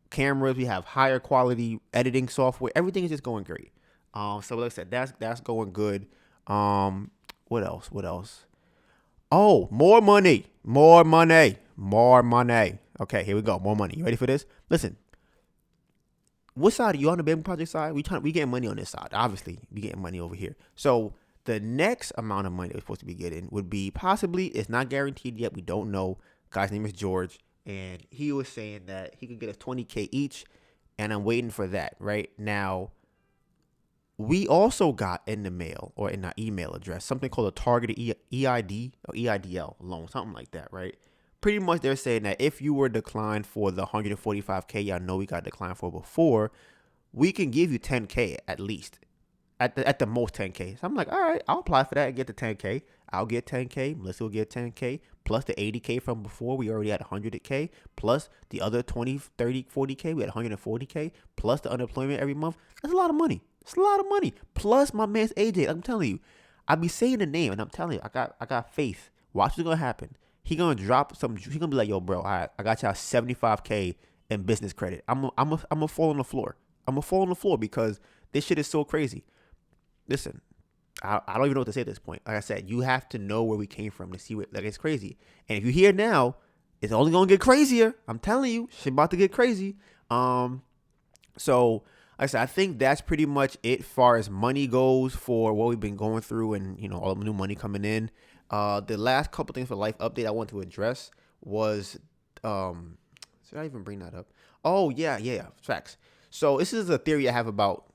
cameras. We have higher quality editing software. Everything is just going great. So like I said, that's going good. What else? Oh, more money. Okay, here we go. More money. You ready for this? Listen. What side are you on, the baby project side? We getting money on this side. Obviously, we getting money over here. So the next amount of money we're supposed to be getting would be possibly, it's not guaranteed yet. We don't know. Guy's name is George, and he was saying that he could get us $20K each, and I'm waiting for that right now. We also got in the mail or in our email address something called a targeted EID or EIDL loan, something like that, right? Pretty much they're saying that if you were declined for the $145K, y'all know we got declined for before, we can give you $10K at least. At the most $10K. So I'm like, all right, I'll apply for that and get the $10K. I'll get $10K. Melissa will get $10K. Plus the $80K from before. We already had $100K. Plus the other $20, $30, $40K. We had $140K. Plus the unemployment every month. That's a lot of money. It's a lot of money. Plus my man's AJ. I'm telling you, I be saying the name, and I'm telling you, I got faith. Watch what's gonna happen. He gonna drop some. He gonna be like, yo, bro, all right, I got y'all 75K in business credit. I'm a fall on the floor. I'm gonna fall on the floor because this shit is so crazy. Listen, I don't even know what to say at this point. Like I said, you have to know where we came from to see what, like, it's crazy. And if you hear now, it's only gonna get crazier. I'm telling you, shit about to get crazy. So like I said, I think that's pretty much it as far as money goes for what we've been going through, and all the new money coming in. The last couple things for life update I want to address was, should I even bring that up? Oh yeah, facts. So this is a theory I have about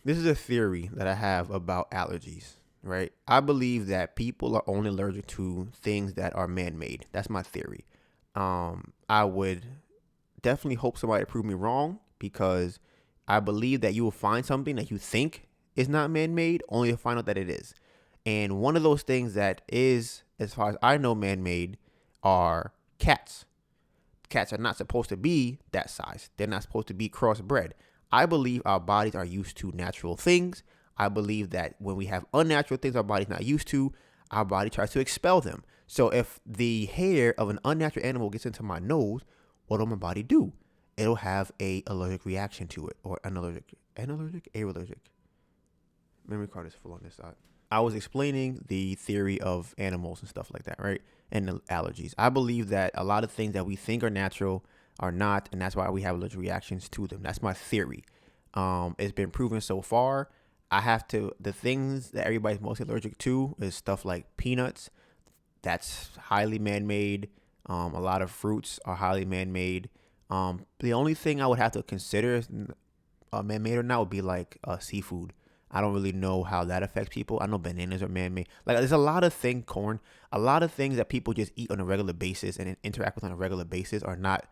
this is a theory that I have about allergies, right? I believe that people are only allergic to things that are man-made. That's my theory. I would definitely hope somebody prove me wrong, because I believe that you will find something that you think is not man-made only to find out that it is. And one of those things that is, as far as I know, man-made are cats. Cats are not supposed to be that size. They're not supposed to be crossbred. I believe our bodies are used to natural things. I believe that when we have unnatural things our body's not used to, our body tries to expel them. So if the hair of an unnatural animal gets into my nose, what will my body do? It'll have a allergic reaction to it, or allergic. Memory card is full on this side. I was explaining the theory of animals and stuff like that, right? And the allergies. I believe that a lot of things that we think are natural are not, and that's why we have allergic reactions to them. That's my theory. It's been proven so far. The things that everybody's mostly allergic to is stuff like peanuts. That's highly man-made. A lot of fruits are highly man-made. The only thing I would have to consider man-made or not would be like seafood. I don't really know how that affects people. I know bananas are man-made. Like, there's a lot of things, corn, a lot of things that people just eat on a regular basis and interact with on a regular basis are not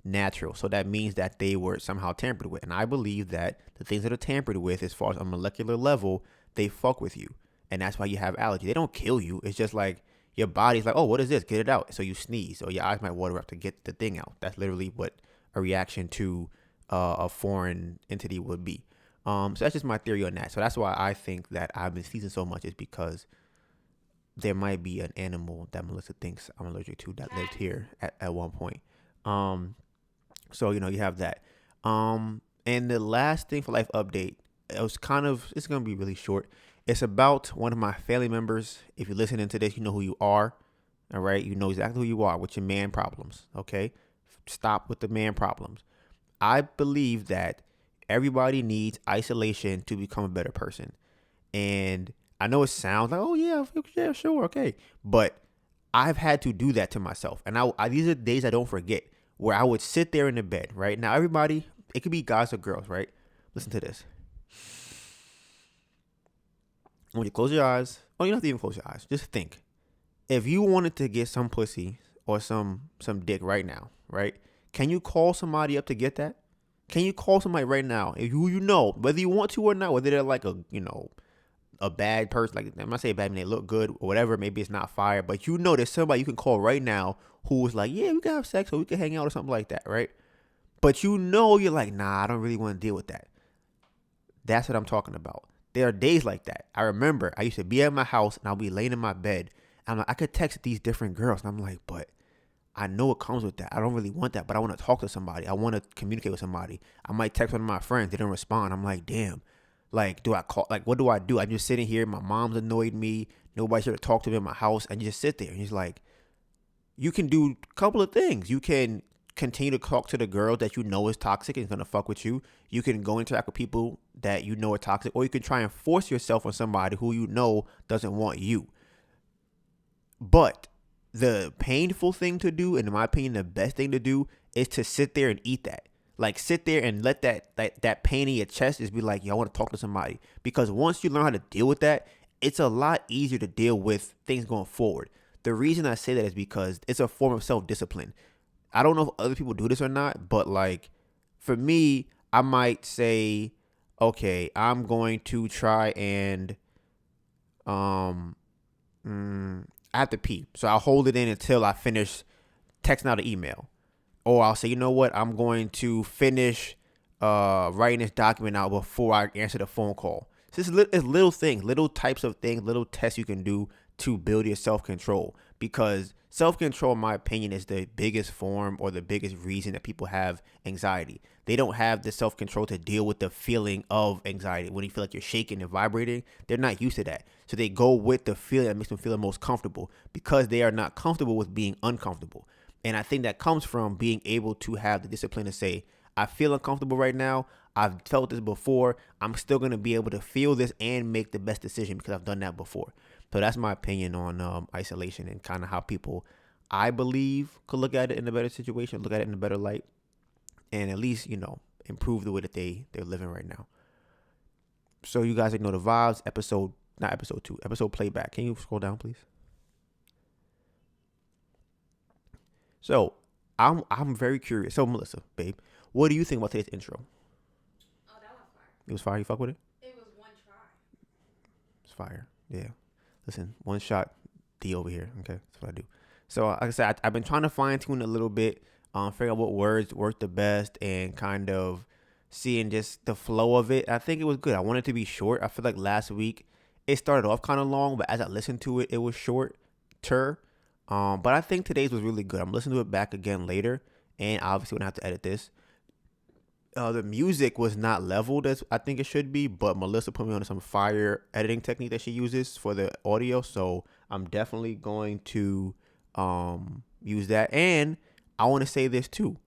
natural. So that means that they were somehow tampered with. And I believe that the things that are tampered with, as far as a molecular level, they fuck with you. And that's why you have allergy. They don't kill you. It's just like your body's like, oh, what is this? Get it out. So you sneeze, or your eyes might water up to get the thing out. That's literally what a reaction to a foreign entity would be. So that's just my theory on that. So that's why I think that I've been sneezing so much, is because there might be an animal that Melissa thinks I'm allergic to that lived here at one point. So, you have that. And the last thing for life update, it's going to be really short. It's about one of my family members. If you're listening to this, you know who you are. All right. You know exactly who you are with your man problems. Okay. Stop with the man problems. I believe that everybody needs isolation to become a better person. And I know it sounds like, oh yeah, sure. Okay. But I've had to do that to myself. And these are days I don't forget, where I would sit there in the bed, right? Now, everybody, it could be guys or girls, right? Listen to this. When you close your eyes, you don't have to even close your eyes. Just think. If you wanted to get some pussy or some dick right now, right? Can you call somebody up to get that? Can you call somebody right now, if you know, whether you want to or not, whether they're like a bad person, like, I'm not saying bad, I mean, they look good or whatever, maybe it's not fire, but there's somebody you can call right now who is like, yeah, we can have sex or we can hang out or something like that, right? But you're like, nah, I don't really want to deal with that. That's what I'm talking about. There are days like that. I remember I used to be at my house and I'll be laying in my bed. I'm like, I could text these different girls, and I'm like, but I know it comes with that. I don't really want that, but I want to talk to somebody. I want to communicate with somebody. I might text one of my friends. They don't respond. I'm like, damn. Like, do I call? Like, what do I do? I'm just sitting here. My mom's annoyed me. Nobody's here to talk to me in my house. And you just sit there. And he's like, you can do a couple of things. You can continue to talk to the girl that you know is toxic and is going to fuck with you. You can go interact with people that you know are toxic. Or you can try and force yourself on somebody who you know doesn't want you. But the painful thing to do, and in my opinion, the best thing to do, is to sit there and eat that. Like, sit there and let that pain in your chest just be like, yo, I want to talk to somebody. Because once you learn how to deal with that, it's a lot easier to deal with things going forward. The reason I say that is because it's a form of self-discipline. I don't know if other people do this or not, but like, for me, I might say, okay, I'm going to try and I have to pee. So I'll hold it in until I finish texting out an email. Or I'll say, you know what? I'm going to finish writing this document out before I answer the phone call. So it's little things, little types of things, little tests you can do to build your self-control, because self-control, in my opinion, is the biggest form or the biggest reason that people have anxiety. They don't have the self-control to deal with the feeling of anxiety. When you feel like you're shaking and vibrating, they're not used to that. So they go with the feeling that makes them feel the most comfortable, because they are not comfortable with being uncomfortable. And I think that comes from being able to have the discipline to say, I feel uncomfortable right now. I've felt this before. I'm still going to be able to feel this and make the best decision because I've done that before. So that's my opinion on isolation and kind of how people, I believe, could look at it in a better situation, look at it in a better light, and at least, improve the way that they're living right now. So you guys know the vibes. Episode playback. Can you scroll down, please? So I'm very curious. So Melissa, babe, what do you think about today's intro? Oh, that was fire. It was fire. You fuck with it? It was one try. It's fire. Yeah. Listen, one shot D over here. Okay, that's what I do. So like I said, I've been trying to fine tune a little bit, figure out what words work the best, and kind of seeing just the flow of it. I think it was good. I wanted it to be short. I feel like last week it started off kind of long, but as I listened to it, it was shorter. But I think today's was really good. I'm listening to it back again later, and obviously when I have to edit this. The music was not leveled as I think it should be, but Melissa put me on some fire editing technique that she uses for the audio, so I'm definitely going to use that. And I want to say this too,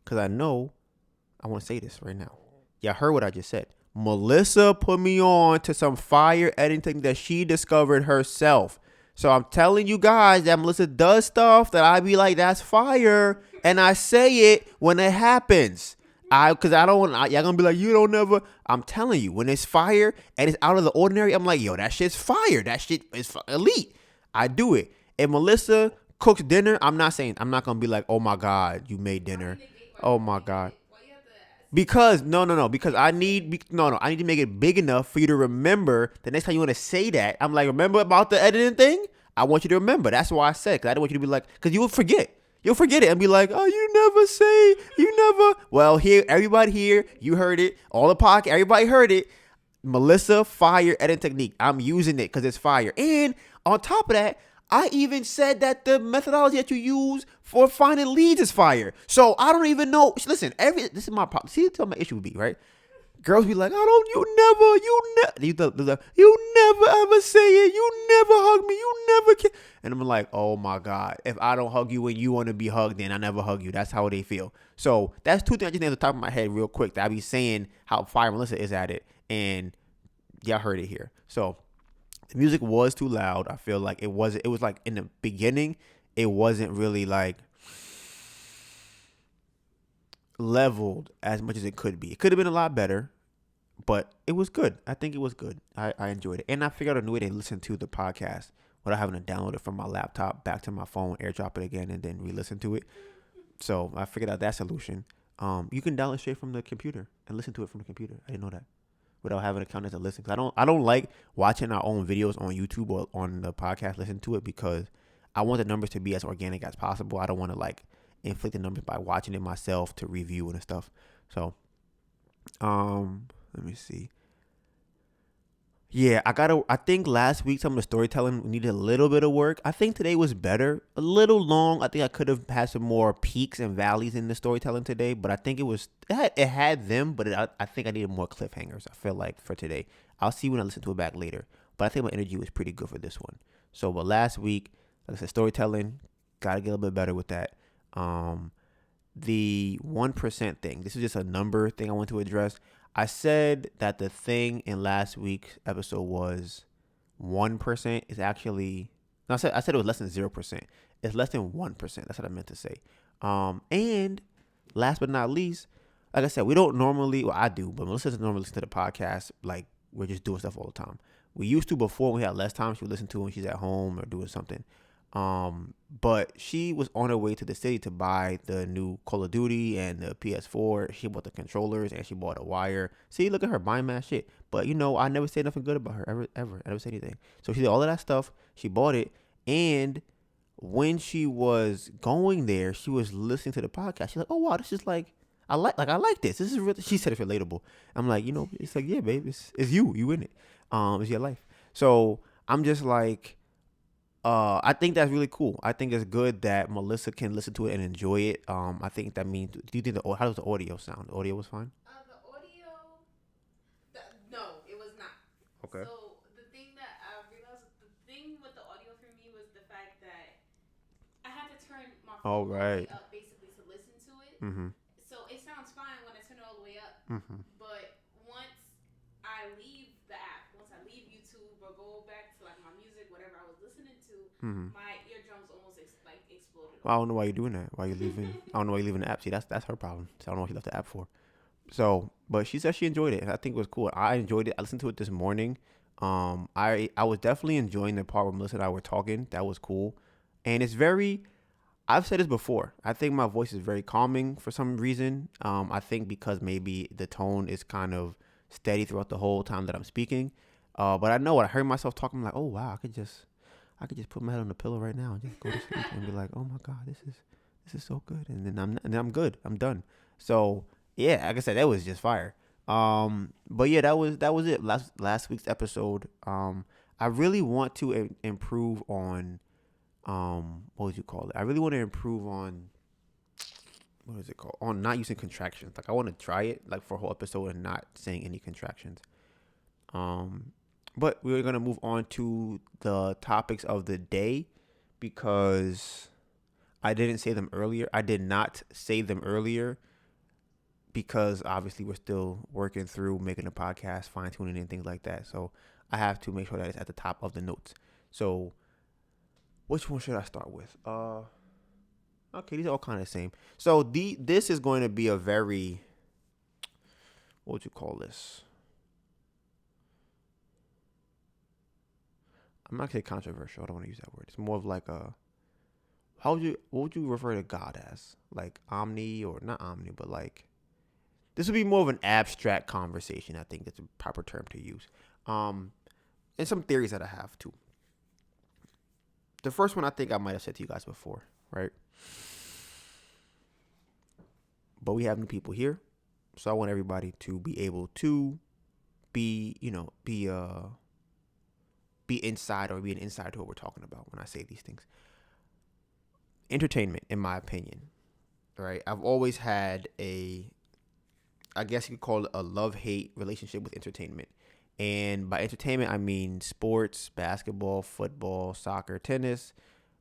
because I want to say this right now. Y'all heard what I just said. Melissa put me on to some fire editing technique that she discovered herself. So I'm telling you guys that Melissa does stuff that I be like, that's fire, and I say it when it happens. Because I don't want, y'all gonna be like, you don't never. I'm telling you, when it's fire and it's out of the ordinary, I'm like, yo, that shit's fire. That shit is elite. I do it. If Melissa cooks dinner, I'm not gonna be like, oh my God, you made dinner. Oh my God. Because because I need to make it big enough for you to remember the next time you want to say that. I'm like, remember about the editing thing? I want you to remember. That's why I said, because I don't want you to be like, because you will forget. You'll forget it and be like, oh, you never. Well, here, everybody here, you heard it. All the podcast, everybody heard it. Melissa fire edit technique. I'm using it because it's fire. And on top of that, I even said that the methodology that you use for finding leads is fire. So I don't even know. Listen, this is my problem. See, that's what my issue would be, right? Girls be like, you never ever say it. You never hug me. You never can. And I'm like, oh my God. If I don't hug you when you want to be hugged, then I never hug you. That's how they feel. So that's two things I just named at the top of my head real quick that I be saying how fire Melissa is at it. And y'all heard it here. So the music was too loud. I feel like it was like in the beginning, it wasn't really like leveled as much as it could be. It could have been a lot better, but it was good. I think it was good. I enjoyed it. And I figured out a new way to listen to the podcast without having to download it from my laptop back to my phone, airdrop it again, and then re-listen to it. So I figured out that solution. You can download straight from the computer and listen to it from the computer. I didn't know that. Without having a account as a listen. Cause I don't like watching our own videos on YouTube or on the podcast, listen to it, because I want the numbers to be as organic as possible. I don't want to like inflict the numbers by watching it myself to review and stuff. So, let me see. Yeah, I think last week some of the storytelling needed a little bit of work. I think today was better. A little long. I think I could have had some more peaks and valleys in the storytelling today, but I think it had them, but I think I needed more cliffhangers. I feel like for today. I'll see when I listen to it back later. But I think my energy was pretty good for this one. So, but last week, like I said, storytelling, gotta get a little bit better with that. The 1% thing. This is just a number thing I want to address. I said that the thing in last week's episode was 1%. Is actually, no, I said it was less than 0%. It's less than 1%. That's what I meant to say. And last but not least, like I said, we don't normally, well, I do, but Melissa doesn't normally listen to the podcast. Like, we're just doing stuff all the time. We used to before when we had less time. She would listen to it when she's at home or doing something. But she was on her way to the city to buy the new Call of Duty and the PS4. She bought the controllers and she bought a wire. See, look at her buying mad shit. But I never say nothing good about her ever. I never say anything. So she did all of that stuff. She bought it. And when she was going there, she was listening to the podcast. She's like, oh wow, this is like I like this. This is really, she said it's relatable. I'm like, it's like, yeah, babe, it's you in it. It's your life. So I'm just like, I think that's really cool. I think it's good that Melissa can listen to it and enjoy it. I think that means, do you think how does the audio sound? The audio was fine? The audio, no, it was not. Okay. So the thing that I realized, the thing with the audio for me was the fact that I had to turn my All phone all the way right. up basically to listen to it. Mm-hmm. So it sounds fine when I turn it all the way up. Mm-hmm. But once I leave the app, once I leave YouTube or go back to like my music, whatever I was listening to, Mm-hmm. my eardrums almost exploded. Well, I don't know why you're doing that. Why you leaving? I don't know why you're leaving the app. See, that's her problem. So I don't know what she left the app for. So, but she said she enjoyed it, and I think it was cool. I enjoyed it. I listened to it this morning. I was definitely enjoying the part where Melissa and I were talking. That was cool, and it's very. I've said this before. I think my voice is very calming for some reason. I think because maybe the tone is kind of steady throughout the whole time that I'm speaking. But I know when I heard myself talking, I'm like, oh wow, I could just put my head on the pillow right now and just go to sleep and be like, oh my god, this is so good, and then I'm good. I'm done. So yeah, like I said, that was just fire. But yeah, that was it. Last week's episode. I really want to improve on what would you call it? I really want to improve on what is it called? On not using contractions. Like I want to try it like for a whole episode and not saying any contractions. But we're gonna move on to the topics of the day because I didn't say them earlier. I did not say them earlier because obviously we're still working through making a podcast, fine tuning and things like that. So I have to make sure that it's at the top of the notes. So which one should I start with? Okay, these are all kind of the same. So this is going to be a very, what would you call this? I'm not gonna say controversial. I don't want to use that word. It's more of like a, what would you refer to God as? Like omni or not omni, but like, this would be more of an abstract conversation. I think that's a proper term to use. And some theories that I have too. The first one I think I might have said to you guys before, right? But we have new people here, so I want everybody to be able to be inside or be an insider to what we're talking about when I say these things. Entertainment, in my opinion, right? I've always had I guess you could call it a love-hate relationship with entertainment. And by entertainment, I mean sports, basketball, football, soccer, tennis,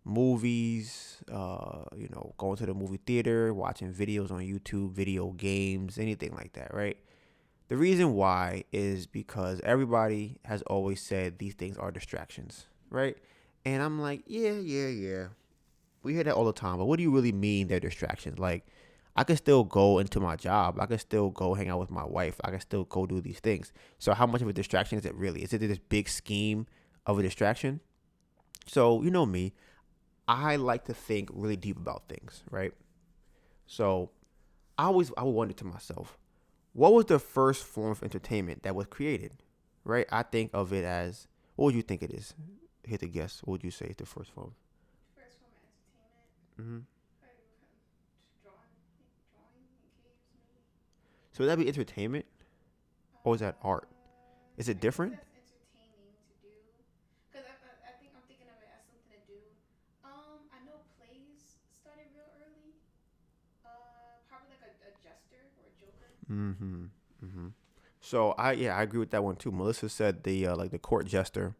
movies, going to the movie theater, watching videos on YouTube, video games, anything like that, right? The reason why is because everybody has always said these things are distractions, right? And I'm like, yeah. We hear that all the time, but what do you really mean they're distractions? Like, I can still go into my job. I can still go hang out with my wife. I can still go do these things. So how much of a distraction is it really? Is it this big scheme of a distraction? So, you know me, I like to think really deep about things, right? So I would wonder to myself, what was the first form of entertainment that was created, right? I think of it as, what would you think it is? Hit the guess. What would you say is the first form? First form of entertainment. Mm-hmm. Drawing in caves, maybe. So would that be entertainment, or is that art? Is it different? That's entertaining to do. Because I think I'm thinking of it as something to do. I know plays started real early. Probably like a jester or a joker. Mm-hmm. Mm-hmm. So I agree with that one too. Melissa said the like the court jester,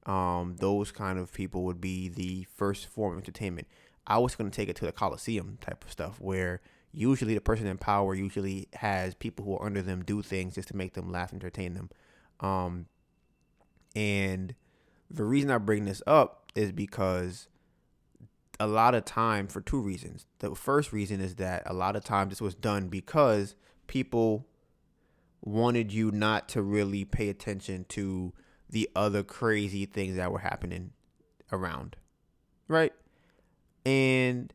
those kind of people would be the first form of entertainment. I was going to take it to the Coliseum type of stuff where usually the person in power usually has people who are under them do things just to make them laugh, entertain them. And the reason I bring this up is because a lot of time, for two reasons. The first reason is that a lot of times this was done because people wanted you not to really pay attention to the other crazy things that were happening around, right? And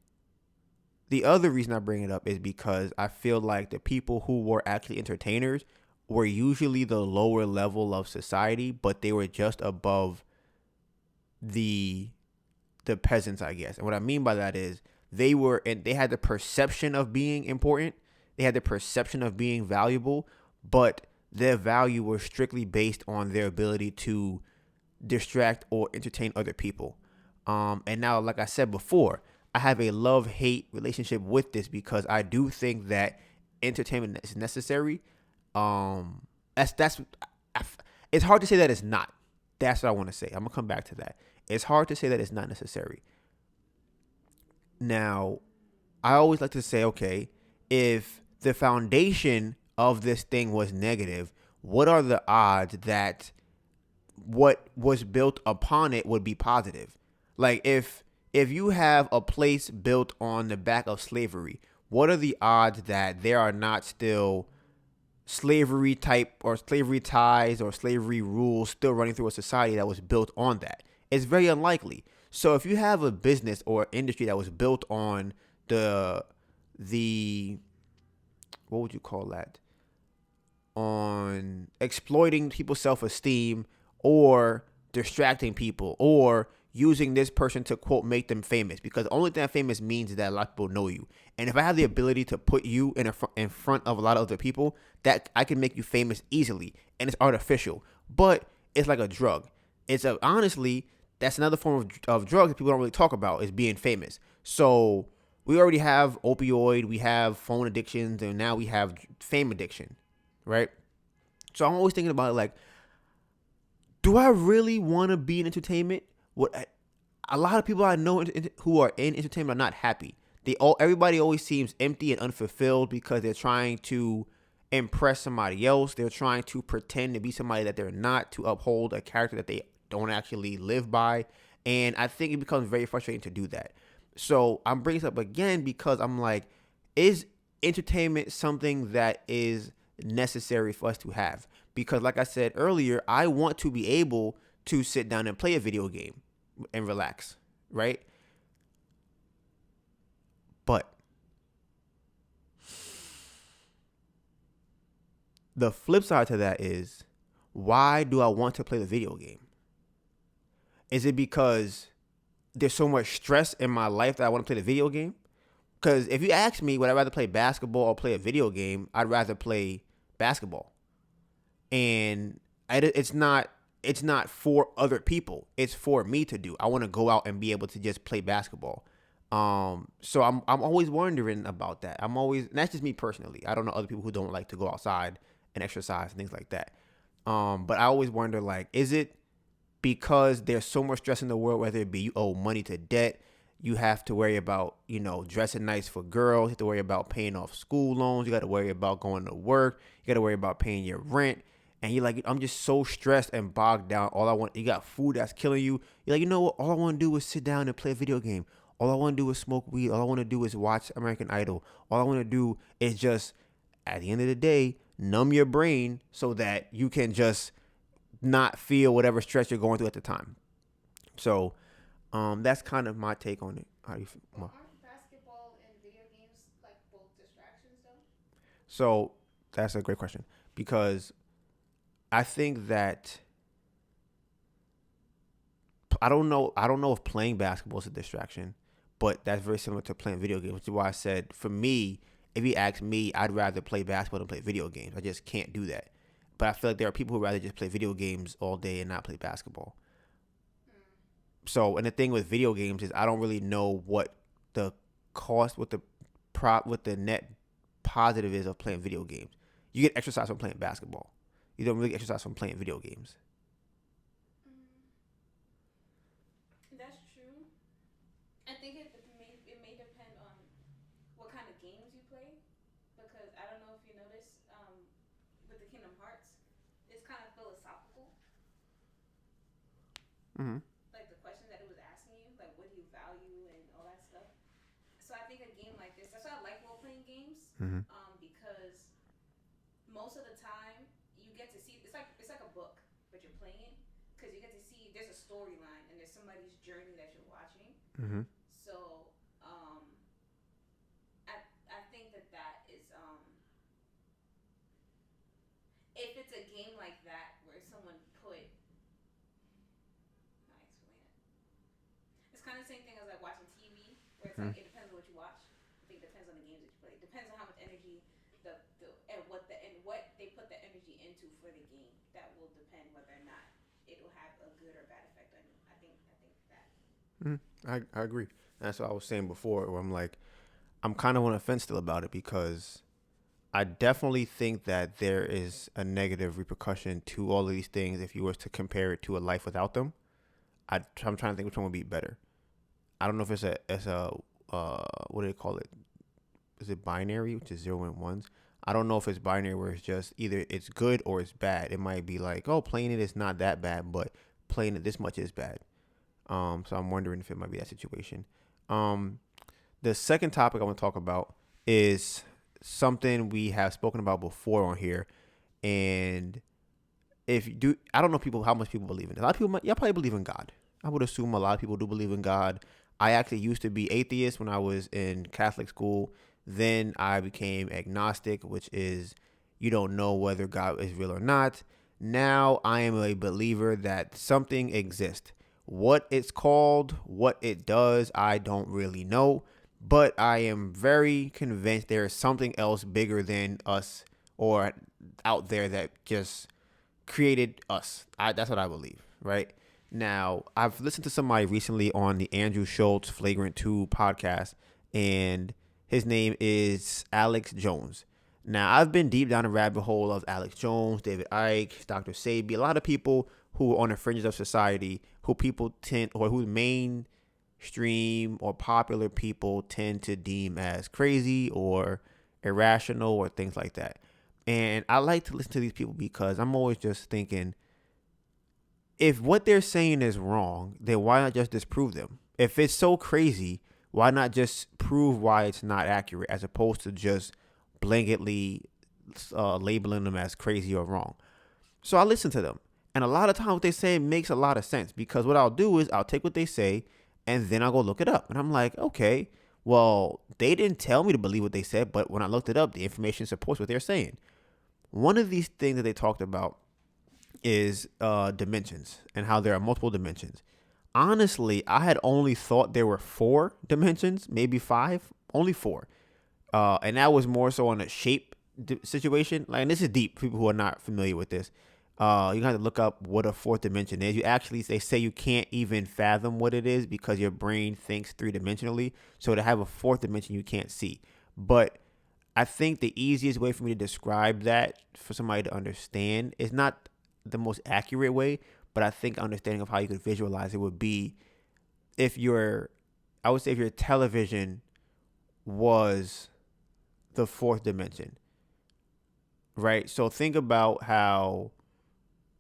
the other reason I bring it up is because I feel like the people who were actually entertainers were usually the lower level of society, but they were just above the peasants, I guess. And what I mean by that is they had the perception of being important They had the perception of being valuable, but their value was strictly based on their ability to distract or entertain other people. And now, like I said before, I have a love hate relationship with this because I do think that entertainment is necessary. That's it's hard to say that it's not. That's what I want to say. I'm gonna come back to that. It's hard to say that it's not necessary. Now, I always like to say, okay, if the foundation of this thing was negative, what are the odds that what was built upon it would be positive? Like if you have a place built on the back of slavery, what are the odds that there are not still slavery type or slavery ties or slavery rules still running through a society that was built on that? It's very unlikely. So if you have a business or industry that was built on the what would you call that? On exploiting people's self-esteem or distracting people or using this person to quote make them famous, because the only thing that famous means is that a lot of people know you. And if I have the ability to put you in front of a lot of other people, that I can make you famous easily, and it's artificial, but it's like a drug. Honestly, that's another form of drug that people don't really talk about, is being famous. So we already have opioid, we have phone addictions, and now we have fame addiction, right? So I'm always thinking about it like, do I really want to be in entertainment? What a lot of people I know who are in entertainment are not happy. Everybody always seems empty and unfulfilled because they're trying to impress somebody else. They're trying to pretend to be somebody that they're not, to uphold a character that they don't actually live by. And I think it becomes very frustrating to do that. So I'm bringing this up again because I'm like, is entertainment something that is necessary for us to have? Because like I said earlier, I want to be able to sit down and play a video game and relax, right? But the flip side to that is, why do I want to play the video game? Is it because there's so much stress in my life that I want to play the video game? Because if you ask me, would I rather play basketball or play a video game, I'd rather play basketball. And it's not for other people. It's for me to do. I want to go out and be able to just play basketball. So I'm always wondering about that. And that's just me personally. I don't know other people who don't like to go outside and exercise and things like that. But I always wonder, like, is it because there's so much stress in the world, whether it be you owe money to debt, you have to worry about, dressing nice for girls, you have to worry about paying off school loans, you got to worry about going to work, you got to worry about paying your rent, and you're like, I'm just so stressed and bogged down. You got food that's killing you. You're like, you know what? All I want to do is sit down and play a video game. All I want to do is smoke weed. All I want to do is watch American Idol. All I want to do is just, at the end of the day, numb your brain so that you can just not feel whatever stress you're going through at the time. So that's kind of my take on it. How do you feel? But aren't basketball and video games like both distractions though? So that's a great question, because I think that I don't know if playing basketball is a distraction, but that's very similar to playing video games, which is why I said, for me, if you ask me, I'd rather play basketball than play video games. I just can't do that. But I feel like there are people who rather just play video games all day and not play basketball. So, and the thing with video games is I don't really know what the cost, what the net positive is of playing video games. You get exercise from playing basketball. You don't really get exercise from playing video games. That's true. I think it may depend on what kind of games you play, because I don't know if you noticed, with the Kingdom Hearts, it's kind of philosophical. Mm-hmm. Like the questions that it was asking you, like what do you value and all that stuff. So I think a game like this, that's why I like role playing games, Mm-hmm. because most of the time you get to see, it's like a book, but you're playing it, because you get to see there's a storyline and there's somebody's journey that you're watching. Mm-hmm. So I think that is, if it's a game like that where someone put, how do I explain it? It's kind of the same thing as like watching TV, where it's like it depends on what you watch. I think it depends on the games that you play. It depends on how much energy for the game that will depend whether or not it will have a good or bad effect on you. I think that. I agree. That's what I was saying before, where I'm like, I'm kind of on the fence still about it because I definitely think that there is a negative repercussion to all of these things if you were to compare it to a life without them. I'm trying to think which one would be better. I don't know if what do they call it? Is it binary, which is 0 and 1s? I don't know if it's binary where it's just either it's good or it's bad. It might be like, oh, playing it is not that bad, but playing it this much is bad. So I'm wondering if it might be that situation. The second topic I want to talk about is something we have spoken about before on here, and if you do, I don't know how much people believe in it. A lot of people, y'all probably believe in God. I would assume a lot of people do believe in God. I actually used to be atheist when I was in Catholic school. Then I became agnostic, which is you don't know whether God is real or not. Now I am a believer that something exists. What it's called, what it does, I don't really know. But I am very convinced there is something else bigger than us or out there that just created us. That's what I believe, right? Now, I've listened to somebody recently on the Andrew Schultz Flagrant 2 podcast, and his name is Alex Jones. Now, I've been deep down the rabbit hole of Alex Jones, David Icke, Dr. Sabi, a lot of people who are on the fringes of society, who mainstream or popular people tend to deem as crazy or irrational or things like that. And I like to listen to these people because I'm always just thinking, if what they're saying is wrong, then why not just disprove them? If it's so crazy, why not just prove why it's not accurate as opposed to just blanketly labeling them as crazy or wrong? So I listen to them. And a lot of times what they say makes a lot of sense because what I'll do is I'll take what they say and then I'll go look it up. And I'm like, okay, well, they didn't tell me to believe what they said, but when I looked it up, the information supports what they're saying. One of these things that they talked about is dimensions and how there are multiple dimensions. Honestly, I had only thought there were 4 dimensions, maybe 5, only 4. And that was more so on a shape situation. Like, and this is deep for people who are not familiar with this. You have to look up what a 4th dimension is. They say you can't even fathom what it is because your brain thinks 3-dimensionally. So to have a 4th dimension, you can't see. But I think the easiest way for me to describe that for somebody to understand is not the most accurate way, but I think understanding of how you could visualize it would be if your television was the 4th dimension, right? So think about how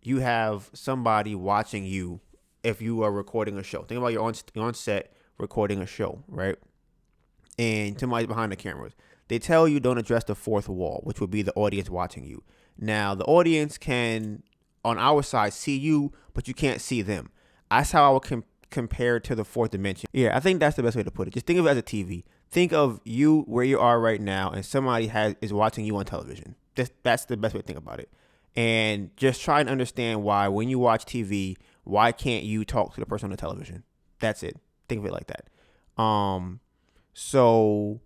you have somebody watching you if you are recording a show. Think about you're on set recording a show, right? And somebody's behind the cameras. They tell you don't address the 4th wall, which would be the audience watching you. Now, the audience can, on our side, see you, but you can't see them. That's how I would compare to the 4th dimension. Yeah, I think that's the best way to put it. Just think of it as a TV. Think of you where you are right now, and somebody is watching you on television. That's the best way to think about it. And just try and understand why, when you watch TV, why can't you talk to the person on the television? That's it. Think of it like that. So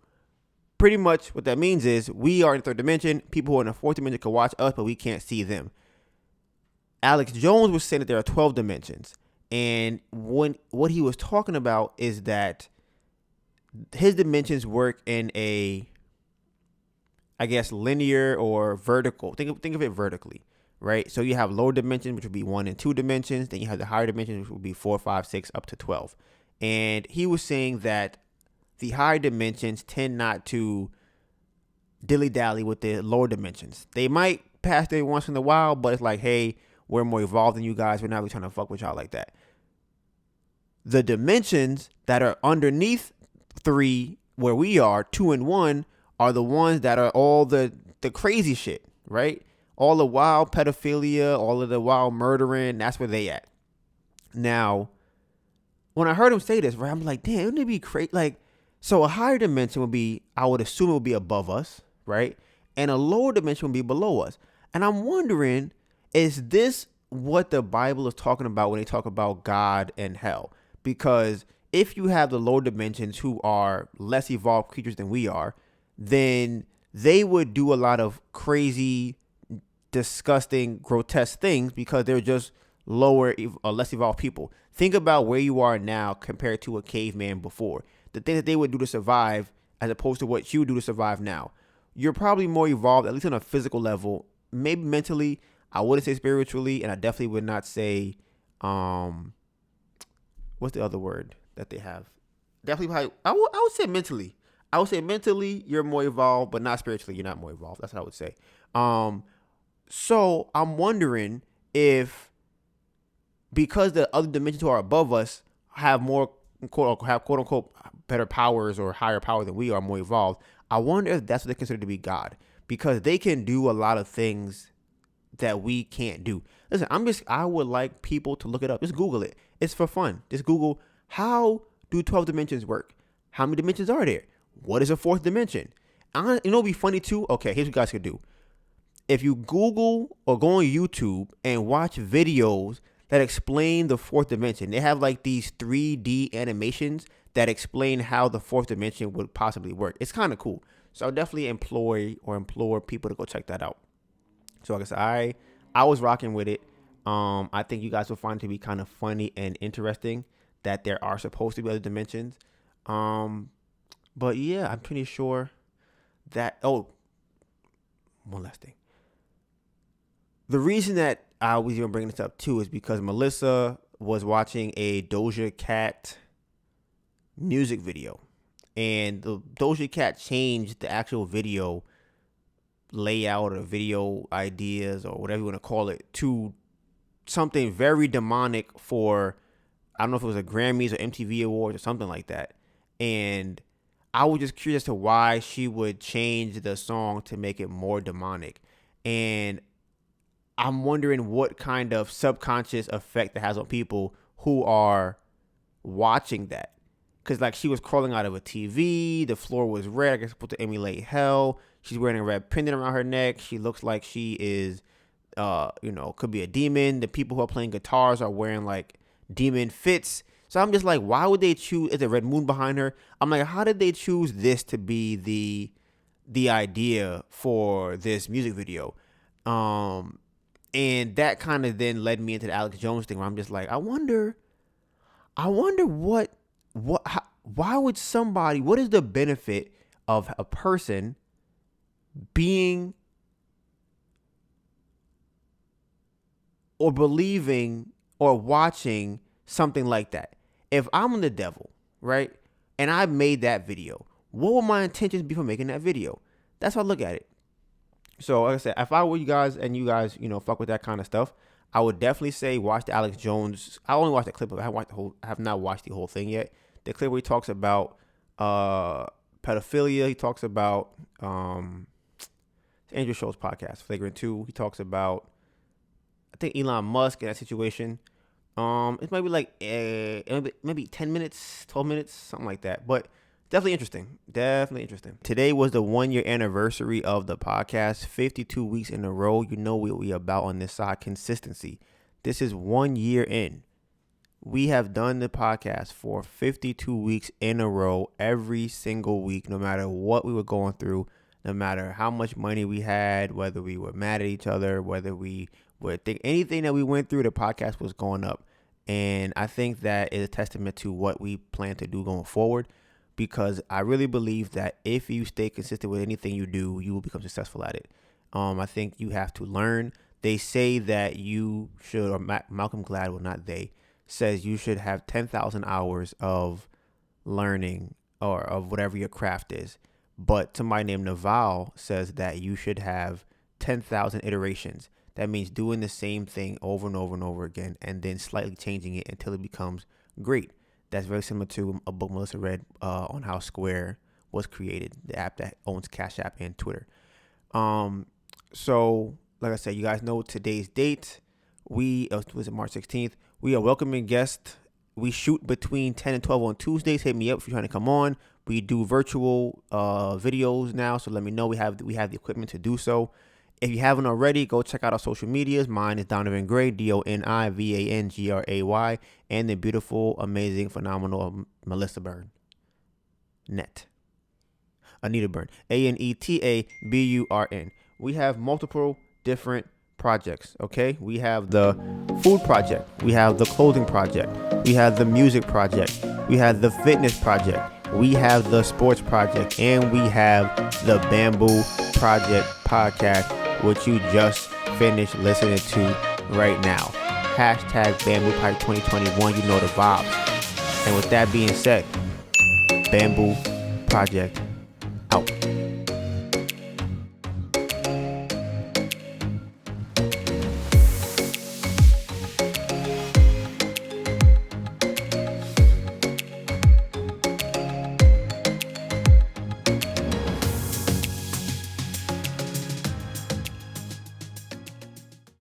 pretty much what that means is we are in the 3rd dimension. People who are in the 4th dimension can watch us, but we can't see them. Alex Jones was saying that there are 12 dimensions. And what he was talking about is that his dimensions work in a, I guess, linear or vertical. Think of it vertically, right? So you have lower dimensions, which would be 1 and 2 dimensions. Then you have the higher dimensions, which would be 4, 5, 6, up to 12. And he was saying that the higher dimensions tend not to dilly-dally with the lower dimensions. They might pass there once in a while, but it's like, hey, we're more evolved than you guys. We're not really trying to fuck with y'all like that. The dimensions that are underneath 3, where we are, 2 and 1, are the ones that are all the crazy shit, right? All the wild pedophilia, all of the wild murdering, that's where they at. Now, when I heard him say this, right, I'm like, damn, wouldn't it be crazy? Like, so a higher dimension would be, I would assume it would be above us, right? And a lower dimension would be below us. And I'm wondering, is this what the Bible is talking about when they talk about God and hell? Because if you have the lower dimensions who are less evolved creatures than we are, then they would do a lot of crazy disgusting, grotesque things because they're just lower or less evolved people. Think about where you are now compared to a caveman before. The things that they would do to survive as opposed to what you do to survive now. You're probably more evolved, at least on a physical level, maybe mentally. I wouldn't say spiritually, and I definitely would not say, what's the other word that they have? Definitely, probably, I would say mentally. I would say mentally you're more evolved, but not spiritually. You're not more evolved. That's what I would say. So I'm wondering if because the other dimensions who are above us have more quote unquote better powers or higher power than we are, more evolved. I wonder if that's what they consider to be God, because they can do a lot of things that we can't do. Listen, I would like people to look it up. Just Google it. It's for fun. Just Google, how do 12 dimensions work? How many dimensions are there? What is a fourth dimension? It'd be funny too. Okay, here's what you guys could do. If you Google or go on YouTube and watch videos that explain the fourth dimension, they have like these 3D animations that explain how the fourth dimension would possibly work. It's kind of cool. So I'll definitely implore people to go check that out. So like I said, I was rocking with it. I think you guys will find it to be kind of funny and interesting that there are supposed to be other dimensions. But yeah, I'm pretty sure that, one last thing. The reason that I was even bringing this up too is because Melissa was watching a Doja Cat music video, and the Doja Cat changed the actual video layout or video ideas or whatever you want to call it to something very demonic for, I don't know if it was a Grammys or MTV Awards or something like that. And I was just curious as to why she would change the song to make it more demonic. And I'm wondering what kind of subconscious effect it has on people who are watching that. Because like she was crawling out of a TV, the floor was red, I guess supposed to emulate hell. She's wearing a red pendant around her neck. She looks like she is, could be a demon. The people who are playing guitars are wearing like demon fits. So I'm just like, why would they choose? Is a red moon behind her? I'm like, how did they choose this to be the idea for this music video? And that kind of then led me into the Alex Jones thing, where I'm just like, I wonder why would somebody, what is the benefit of a person being or believing or watching something like that? If I'm the devil, right, and I made that video, what would my intentions be for making that video? That's how I look at it. So like I said, if I were you guys and you guys, fuck with that kind of stuff, I would definitely say watch the Alex Jones. I only watched the clip, but I have not watched the whole thing yet. The clip where he talks about pedophilia. He talks about Andrew Schultz podcast, Flagrant 2. He talks about, I think, Elon Musk in that situation. It might be like maybe 10 minutes, 12 minutes, something like that. But definitely interesting. Today was the 1 year anniversary of the podcast. 52 weeks in a row. You know what we about on this side. Consistency. This is 1 year in. We have done the podcast for 52 weeks in a row, every single week, no matter what we were going through, no matter how much money we had, whether we were mad at each other, whether we would think anything that we went through, the podcast was going up. And I think that is a testament to what we plan to do going forward, because I really believe that if you stay consistent with anything you do, you will become successful at it. I think you have to learn. They say that you should, or Malcolm Gladwell, not they, says you should have 10,000 hours of learning or of whatever your craft is. But somebody named Naval says that you should have 10,000 iterations. That means doing the same thing over and over and over again, and then slightly changing it until it becomes great. That's very similar to a book Melissa read on how Square was created, the app that owns Cash App and Twitter. So, like I said, you guys know today's date. Was it March 16th? We are welcoming guests. We shoot between 10 and 12 on Tuesdays. Hit me up if you're trying to come on. We do virtual videos now, so let me know. We have the equipment to do so. If you haven't already, go check out our social medias. Mine is Donivan Gray, DONIVANGRAY, and the beautiful, amazing, phenomenal Melissa Byrne. Anita Byrne. ANETABURN. We have multiple different projects, okay? We have the food project, we have the clothing project, we have the music project, we have the fitness project, we have the sports project, and we have the Bamboo Project podcast, which you just finished listening to right now. Hashtag Bamboo Pipe 2021, you know the vibes. And with that being said, Bamboo Project